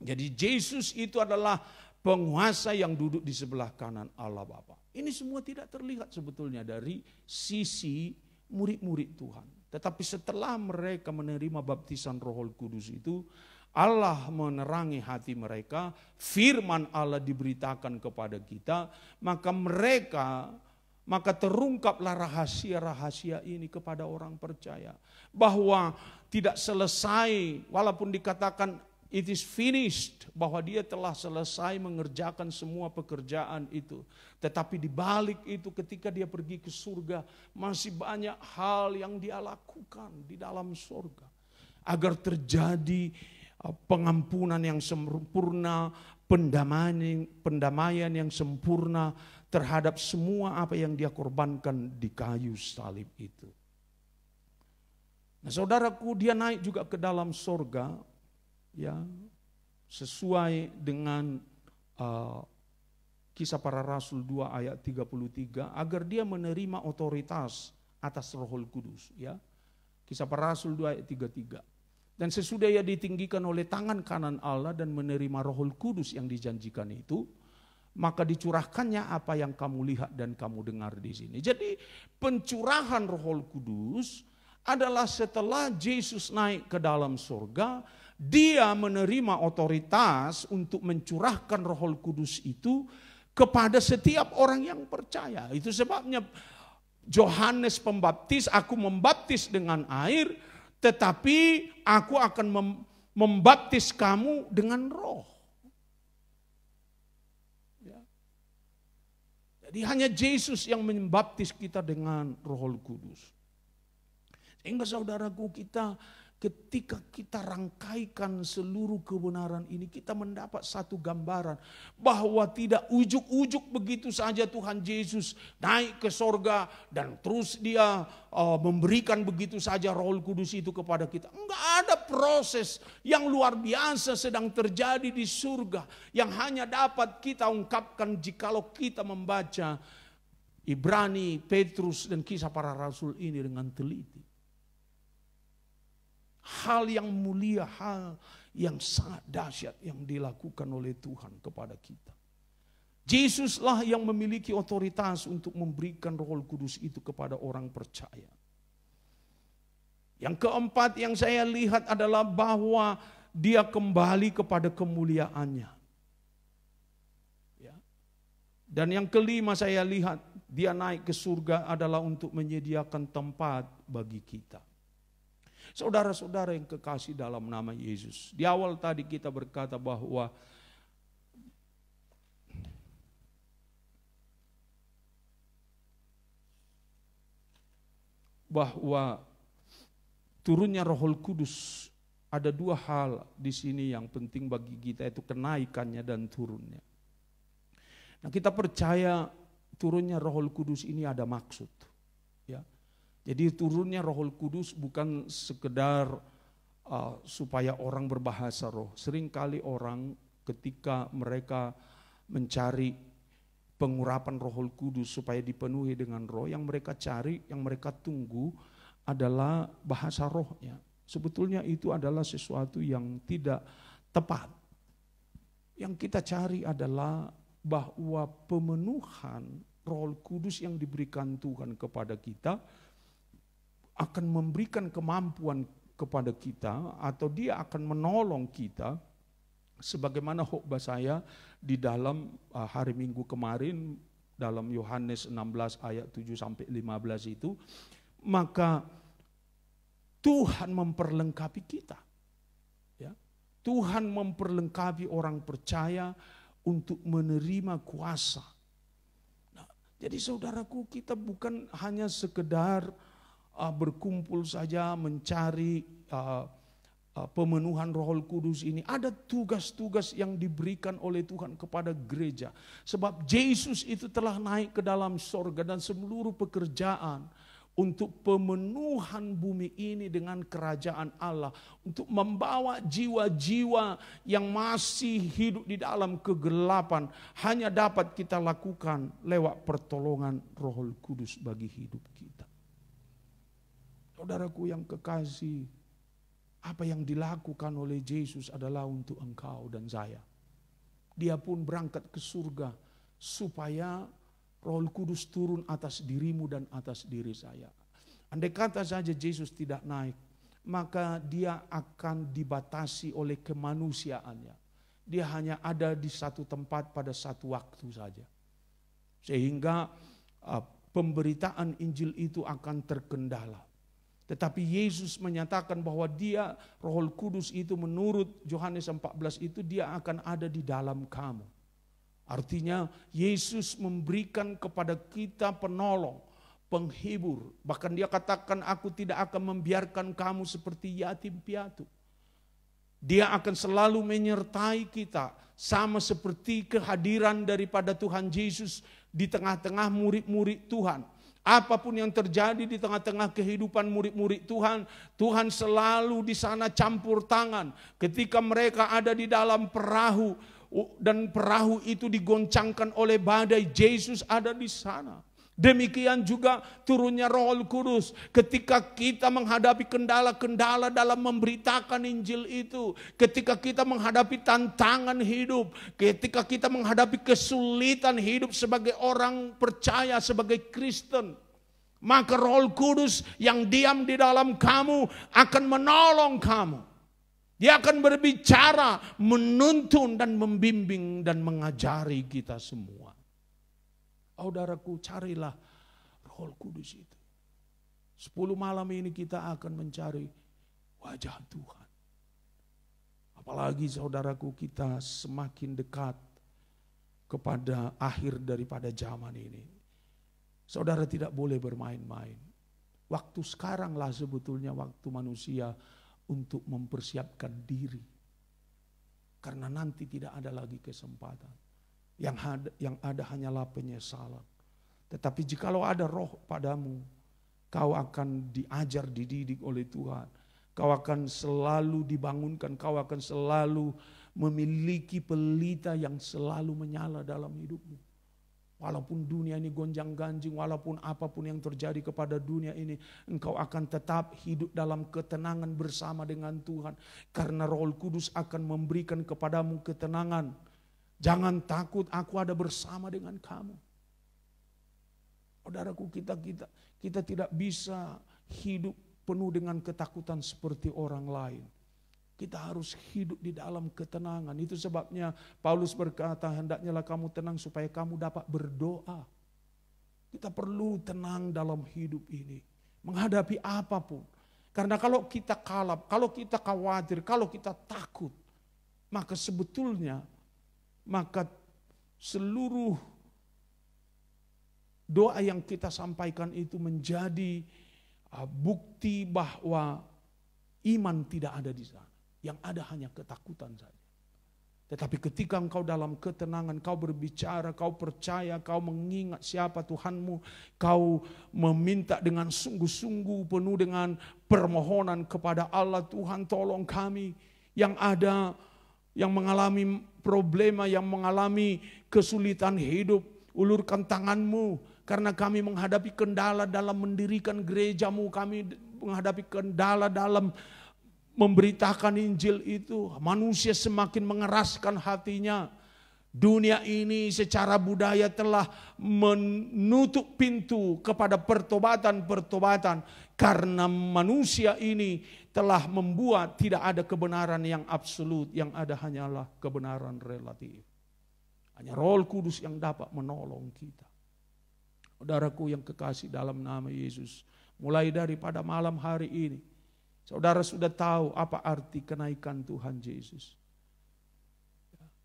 Jadi Yesus itu adalah penguasa yang duduk di sebelah kanan Allah Bapa. Ini semua tidak terlihat sebetulnya dari sisi murid-murid Tuhan. Tetapi setelah mereka menerima baptisan Roh Kudus itu, Allah menerangi hati mereka, firman Allah diberitakan kepada kita, maka terungkaplah rahasia-rahasia ini kepada orang percaya. Bahwa tidak selesai, walaupun dikatakan it is finished, bahwa dia telah selesai mengerjakan semua pekerjaan itu. Tetapi di balik itu ketika dia pergi ke surga, masih banyak hal yang dia lakukan di dalam surga. Agar terjadi pengampunan yang sempurna, pendamaian yang sempurna terhadap semua apa yang dia korbankan di kayu salib itu. Nah, saudaraku, dia naik juga ke dalam sorga, ya, sesuai dengan Kisah Para Rasul 2 ayat 33, agar dia menerima otoritas atas Roh Kudus, ya. Kisah Para Rasul 2 ayat 33. Dan sesudah ia ditinggikan oleh tangan kanan Allah dan menerima Roh Kudus yang dijanjikan itu, maka dicurahkannya apa yang kamu lihat dan kamu dengar di sini. Jadi pencurahan Roh Kudus adalah setelah Yesus naik ke dalam surga, dia menerima otoritas untuk mencurahkan Roh Kudus itu kepada setiap orang yang percaya. Itu sebabnya Yohanes Pembaptis, aku membaptis dengan air, tetapi aku akan membaptis kamu dengan Roh. Ya. Jadi hanya Yesus yang membaptis kita dengan Roh Kudus. Sehingga saudaraku, ketika kita rangkaikan seluruh kebenaran ini, kita mendapat satu gambaran bahwa tidak ujuk-ujuk begitu saja Tuhan Yesus naik ke sorga dan terus dia memberikan begitu saja Roh Kudus itu kepada kita. Enggak, ada proses yang luar biasa sedang terjadi di surga yang hanya dapat kita ungkapkan jikalau kita membaca Ibrani, Petrus dan Kisah Para Rasul ini dengan teliti. Hal yang mulia, hal yang sangat dahsyat yang dilakukan oleh Tuhan kepada kita. Yesuslah yang memiliki otoritas untuk memberikan Roh Kudus itu kepada orang percaya. Yang keempat yang saya lihat adalah bahwa dia kembali kepada kemuliaannya. Ya. Dan yang kelima saya lihat dia naik ke surga adalah untuk menyediakan tempat bagi kita. Saudara-saudara yang kekasih dalam nama Yesus. Di awal tadi kita berkata bahwa turunnya Roh Kudus, ada dua hal di sini yang penting bagi kita, yaitu kenaikannya dan turunnya. Nah, kita percaya turunnya Roh Kudus ini ada maksud, ya. Jadi turunnya Roh Kudus bukan sekedar supaya orang berbahasa roh. Seringkali orang ketika mereka mencari pengurapan Roh Kudus supaya dipenuhi dengan roh, yang mereka cari, yang mereka tunggu adalah bahasa rohnya. Sebetulnya itu adalah sesuatu yang tidak tepat. Yang kita cari adalah bahwa pemenuhan Roh Kudus yang diberikan Tuhan kepada kita akan memberikan kemampuan kepada kita, atau dia akan menolong kita, sebagaimana khotbah saya di dalam hari Minggu kemarin dalam Yohanes 16 ayat 7-15 itu. Maka Tuhan memperlengkapi kita. Ya. Tuhan memperlengkapi orang percaya untuk menerima kuasa. Nah, jadi saudaraku, kita bukan hanya sekedar berkumpul saja mencari pemenuhan Roh Kudus ini. Ada tugas-tugas yang diberikan oleh Tuhan kepada gereja. Sebab Yesus itu telah naik ke dalam sorga, dan seluruh pekerjaan untuk pemenuhan bumi ini dengan kerajaan Allah, untuk membawa jiwa-jiwa yang masih hidup di dalam kegelapan, hanya dapat kita lakukan lewat pertolongan Roh Kudus bagi hidup kita. Saudaraku yang kekasih, apa yang dilakukan oleh Yesus adalah untuk engkau dan saya. Dia pun berangkat ke surga supaya Roh Kudus turun atas dirimu dan atas diri saya. Andai kata saja Yesus tidak naik, maka dia akan dibatasi oleh kemanusiaannya. Dia hanya ada di satu tempat pada satu waktu saja. Sehingga pemberitaan Injil itu akan terkendala. Tetapi Yesus menyatakan bahwa dia, Roh Kudus itu menurut Yohanes 14 itu dia akan ada di dalam kamu. Artinya Yesus memberikan kepada kita penolong, penghibur. Bahkan dia katakan, aku tidak akan membiarkan kamu seperti yatim piatu. Dia akan selalu menyertai kita, sama seperti kehadiran daripada Tuhan Yesus di tengah-tengah murid-murid Tuhan. Apapun yang terjadi di tengah-tengah kehidupan murid-murid Tuhan, Tuhan selalu di sana campur tangan. Ketika mereka ada di dalam perahu, dan perahu itu digoncangkan oleh badai, Yesus ada di sana. Demikian juga turunnya Roh Kudus ketika kita menghadapi kendala-kendala dalam memberitakan Injil itu. Ketika kita menghadapi tantangan hidup, ketika kita menghadapi kesulitan hidup sebagai orang percaya, sebagai Kristen, maka Roh Kudus yang diam di dalam kamu akan menolong kamu. Dia akan berbicara, menuntun dan membimbing dan mengajari kita semua. Saudaraku, carilah Roh Kudus itu. 10 malam ini kita akan mencari wajah Tuhan. Apalagi saudaraku, kita semakin dekat kepada akhir daripada zaman ini. Saudara tidak boleh bermain-main. Waktu sekaranglah sebetulnya waktu manusia untuk mempersiapkan diri. Karena nanti tidak ada lagi kesempatan. Yang ada hanyalah penyesalan. Tetapi jikalau ada Roh padamu, kau akan diajar, dididik oleh Tuhan. Kau akan selalu dibangunkan, kau akan selalu memiliki pelita yang selalu menyala dalam hidupmu. Walaupun dunia ini gonjang-ganjing, walaupun apapun yang terjadi kepada dunia ini, engkau akan tetap hidup dalam ketenangan bersama dengan Tuhan. Karena Roh Kudus akan memberikan kepadamu ketenangan. Jangan takut, aku ada bersama dengan kamu. Saudaraku, kita tidak bisa hidup penuh dengan ketakutan seperti orang lain. Kita harus hidup di dalam ketenangan. Itu sebabnya Paulus berkata, hendaknyalah kamu tenang supaya kamu dapat berdoa. Kita perlu tenang dalam hidup ini, menghadapi apapun. Karena kalau kita kalap, kalau kita khawatir, kalau kita takut, maka sebetulnya seluruh doa yang kita sampaikan itu menjadi bukti bahwa iman tidak ada di sana. Yang ada hanya ketakutan saja. Tetapi ketika engkau dalam ketenangan, kau berbicara, kau percaya, kau mengingat siapa Tuhanmu, kau meminta dengan sungguh-sungguh penuh dengan permohonan kepada Allah, Tuhan tolong kami yang ada, yang mengalami problema, yang mengalami kesulitan hidup, ulurkan tanganmu. Karena kami menghadapi kendala dalam mendirikan gerejamu, kami menghadapi kendala dalam memberitakan Injil itu, manusia semakin mengeraskan hatinya. Dunia ini secara budaya telah menutup pintu kepada pertobatan-pertobatan. Karena manusia ini telah membuat tidak ada kebenaran yang absolut. Yang ada hanyalah kebenaran relatif. Hanya Roh Kudus yang dapat menolong kita. Saudaraku yang kekasih dalam nama Yesus. Mulai daripada malam hari ini. Saudara sudah tahu apa arti kenaikan Tuhan Yesus.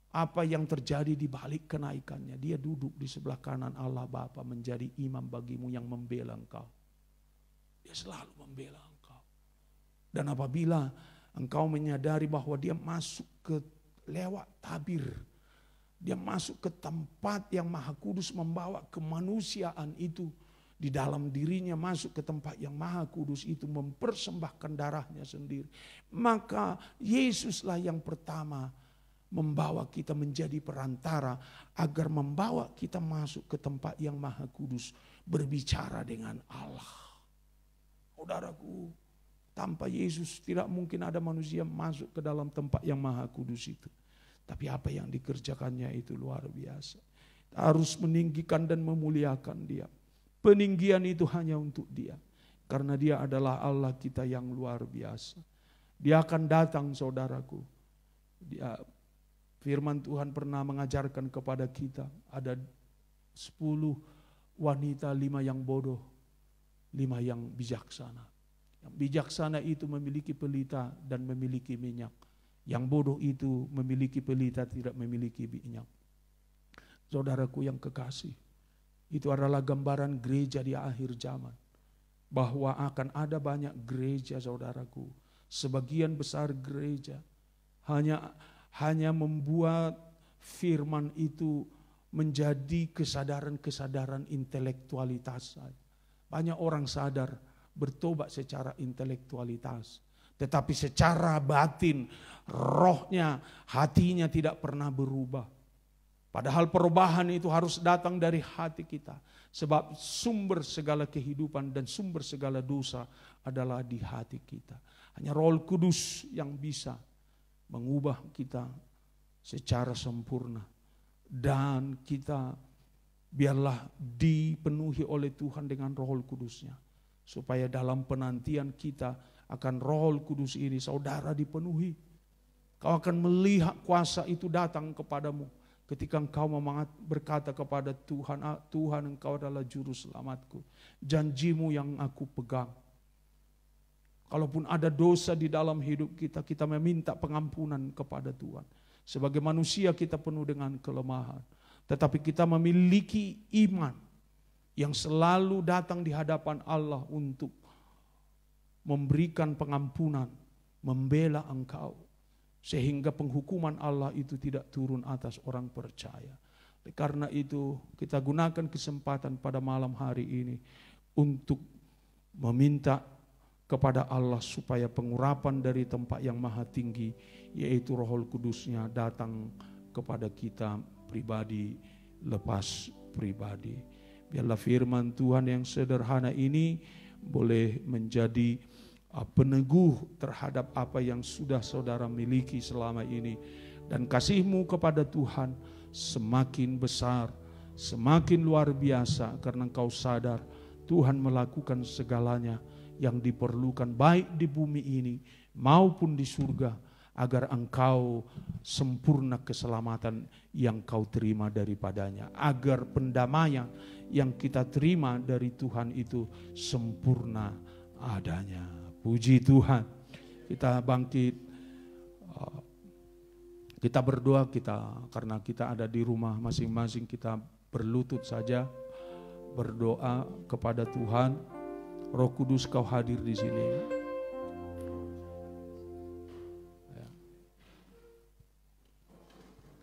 Apa yang terjadi di balik kenaikannya. Dia duduk di sebelah kanan Allah Bapa menjadi imam bagimu yang membela engkau. Dia selalu membela engkau. Dan apabila engkau menyadari bahwa dia masuk ke lewat tabir. Dia masuk ke tempat yang Maha Kudus membawa kemanusiaan itu. Di dalam dirinya masuk ke tempat yang Maha Kudus itu mempersembahkan darahnya sendiri. Maka Yesuslah yang pertama membawa kita menjadi perantara agar membawa kita masuk ke tempat yang Maha Kudus berbicara dengan Allah. Saudaraku, tanpa Yesus tidak mungkin ada manusia masuk ke dalam tempat yang Maha Kudus itu. Tapi apa yang dikerjakannya itu luar biasa. Harus meninggikan dan memuliakan Dia. Peninggian itu hanya untuk Dia. Karena Dia adalah Allah kita yang luar biasa. Dia akan datang, saudaraku. Firman Tuhan pernah mengajarkan kepada kita. Ada 10 wanita, 5 yang bodoh, 5 yang bijaksana. Yang bijaksana itu memiliki pelita dan memiliki minyak. Yang bodoh itu memiliki pelita, tidak memiliki minyak. Saudaraku yang kekasih. Itu adalah gambaran gereja di akhir zaman. Bahwa akan ada banyak gereja, saudaraku. Sebagian besar gereja hanya membuat firman itu menjadi kesadaran-kesadaran intelektualitas. Banyak orang sadar bertobat secara intelektualitas. Tetapi secara batin, rohnya, hatinya tidak pernah berubah. Padahal perubahan itu harus datang dari hati kita. Sebab sumber segala kehidupan dan sumber segala dosa adalah di hati kita. Hanya Roh Kudus yang bisa mengubah kita secara sempurna. Dan kita biarlah dipenuhi oleh Tuhan dengan Roh Kudusnya. Supaya dalam penantian kita akan Roh Kudus ini saudara dipenuhi. Kau akan melihat kuasa itu datang kepadamu. Ketika engkau berkata kepada Tuhan, Tuhan engkau adalah juru selamatku. Janjimu yang aku pegang. Kalaupun ada dosa di dalam hidup kita, kita meminta pengampunan kepada Tuhan. Sebagai manusia kita penuh dengan kelemahan. Tetapi kita memiliki iman yang selalu datang di hadapan Allah untuk memberikan pengampunan, membela engkau. Sehingga penghukuman Allah itu tidak turun atas orang percaya. Karena itu kita gunakan kesempatan pada malam hari ini untuk meminta kepada Allah supaya pengurapan dari tempat yang maha tinggi, yaitu Roh Kudusnya datang kepada kita pribadi lepas pribadi. Biarlah firman Tuhan yang sederhana ini boleh menjadi peneguh terhadap apa yang sudah saudara miliki selama ini. Dan kasih-Mu kepada Tuhan semakin besar, semakin luar biasa karena Engkau sadar Tuhan melakukan segalanya yang diperlukan baik di bumi ini maupun di surga agar engkau sempurna keselamatan yang kau terima daripadanya. Agar pendamaian yang kita terima dari Tuhan itu sempurna adanya. Puji Tuhan. Kita bangkit, kita berdoa, karena kita ada di rumah masing-masing, kita berlutut saja berdoa kepada Tuhan. Roh Kudus kau hadir di sini.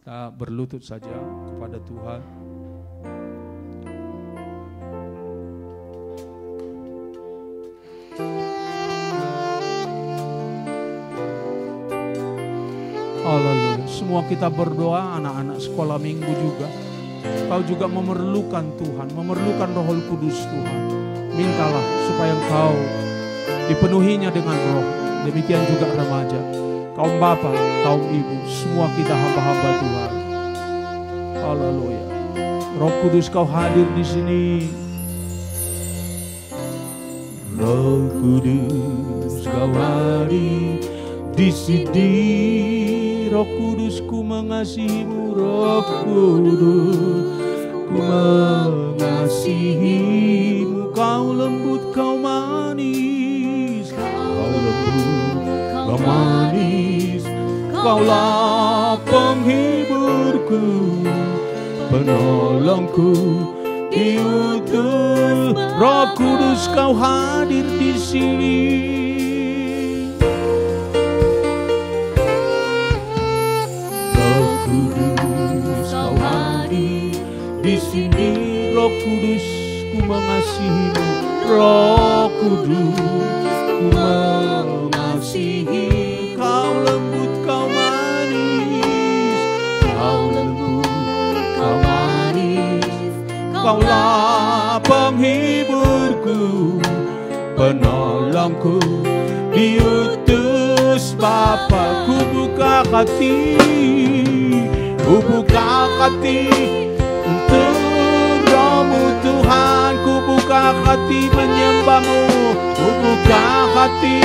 Kita berlutut saja kepada Tuhan. Haleluya. Semua kita berdoa, anak-anak sekolah minggu juga. Kau juga memerlukan Tuhan, memerlukan Roh Kudus Tuhan. Mintalah supaya engkau dipenuhinya dengan roh, demikian juga remaja, kaum bapak, kaum ibu, semua kita hamba-hamba Tuhan. Haleluya. Roh Kudus kau hadir di sini. Roh Kudus kau hadir di sini. Roh Kudus ku mengasihimu, Roh Kudus ku mengasihimu. Kau lembut, kau manis, kau lembut, kau manis. Kaulah penghiburku, penolongku, diutus. Roh Kudus kau hadir di sini. Roh Kudus kau hadir di sini. Roh Kudus ku mengasihimu, Roh Kudus ku mengasihi. Kau lembut, kau manis, kau lembut, kau manis. Kaulah penghiburku, penolongku, diutus Bapa. Ku buka hati, ku buka hati untuk Roh-Mu Tuhan. Ku buka hati menyembah-Mu, ku buka hati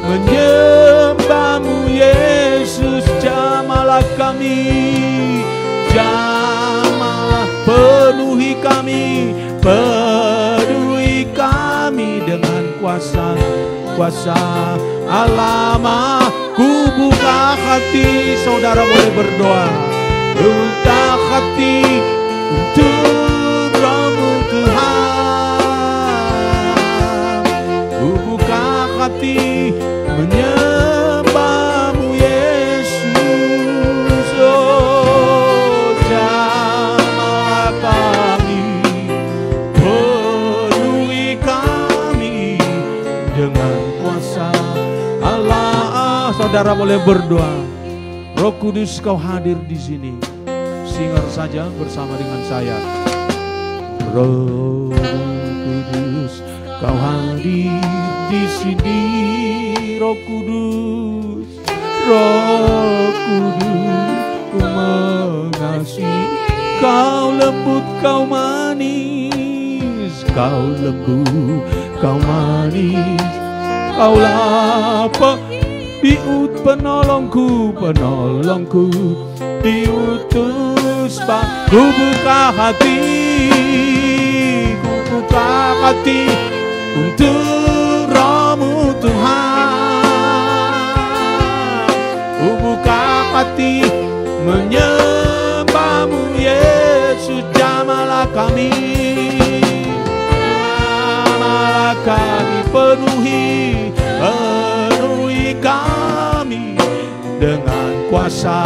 menyembah-Mu Yesus. Jamalah kami, jamalah, penuhi kami, penuhi kami dengan kuasa Allah. Ku buka hati, saudara boleh berdoa. Buka hati untuk Roh-Mu Tuhan. Ku buka hati menyembah-Mu Yesus. Oh, jamalah kami, penuhi kami dengan kuasa Allah. Saudara boleh berdoa. Roh Kudus kau hadir di sini. Singer saja bersama dengan saya. Roh Kudus kau hadir di sini. Roh Kudus, Roh Kudus ku mengasihi. Kau lembut, kau manis, kau lembut, kau manis. Kaulah penolongku, penolongku, diutus Bapa. Ku buka hati, ku buka hati untuk Roh-Mu Tuhan. Ku buka hati menyembah-Mu Yesus. Jamalah kami, jamalah kami, penuhi kami dengan kuasa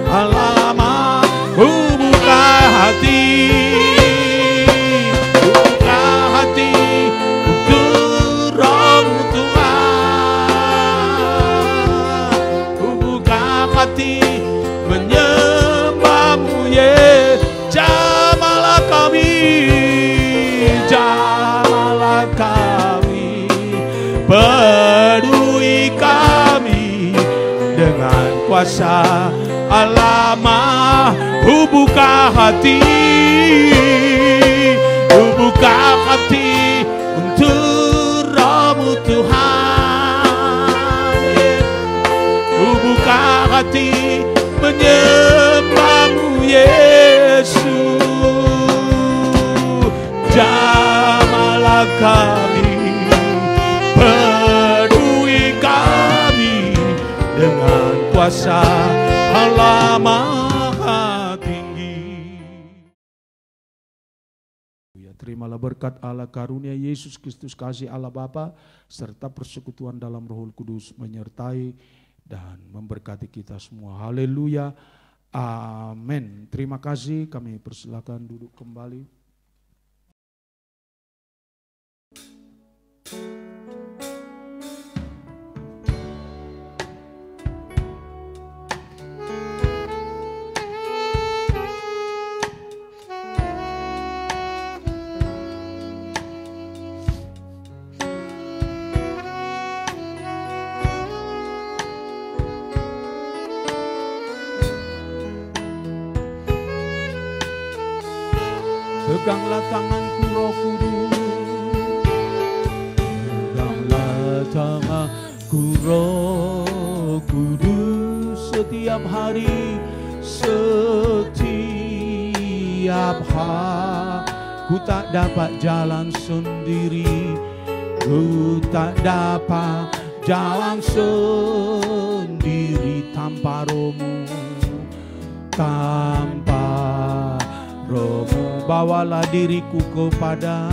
Allah. Ku buka hati, ku buka hati untuk Roh-Mu Tuhan. Ku buka hati menyembah-Mu Yesus. Jamalah kami, jamalah kami, penuhi kami dengan kuasa Allah. Ku buka hati, ku buka hati untuk Roh-Mu Tuhan. Ku buka hati menyembah-Mu Yesus. Jamalah kami, penuhi kami dengan kuasa Allah Maha Tinggi. Terimalah berkat Allah karunia Yesus Kristus, kasih Allah Bapa, serta persekutuan dalam Roh Kudus menyertai dan memberkati kita semua. Haleluya. Amin. Terima kasih. Kami persilakan duduk kembali. Peganglah tanganku Roh Kudus, peganglah tanganku Roh Kudus. Setiap hari, setiap hari, ku tak dapat jalan sendiri, ku tak dapat jalan sendiri tanpa Roh-Mu, tanpa Roh-Mu. Bawalah diriku kepada,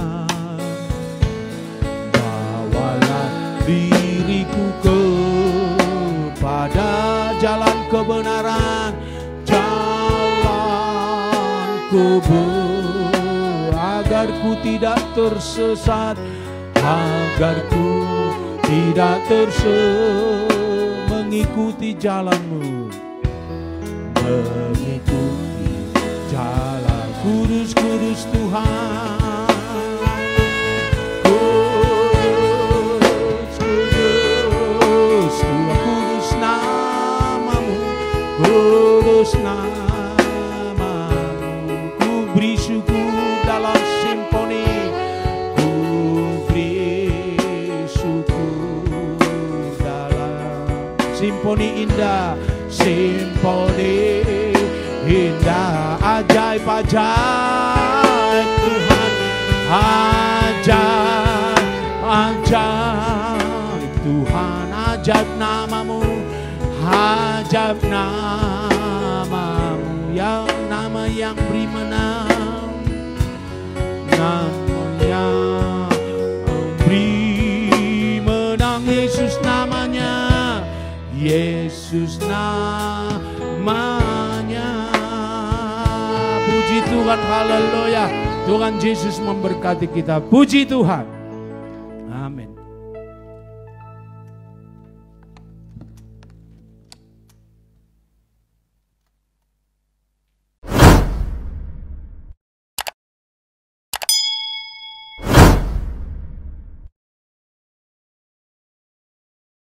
bawalah diriku kepada jalan kebenaran, jalan kebenaran, agar ku tidak tersesat, agar ku tidak tersesat, mengikuti jalan-Mu, mengikuti jalan. Kudus, kudus Tuhan, kudus, kudus Tuhan, kudus nama-Mu, kudus nama-Mu. Ku beri syukur dalam simponi, ku beri syukur dalam simponi indah, simponi indah, ajaib-ajaib Tuhan, ajaib Tuhan, ajaib nama-Mu, ajaib nama-Mu, yang nama yang beri menang, nama yang beri menang, Yesus namanya, Yesus namanya. Puji Tuhan, haleluya. Tuhan Yesus memberkati kita. Puji Tuhan.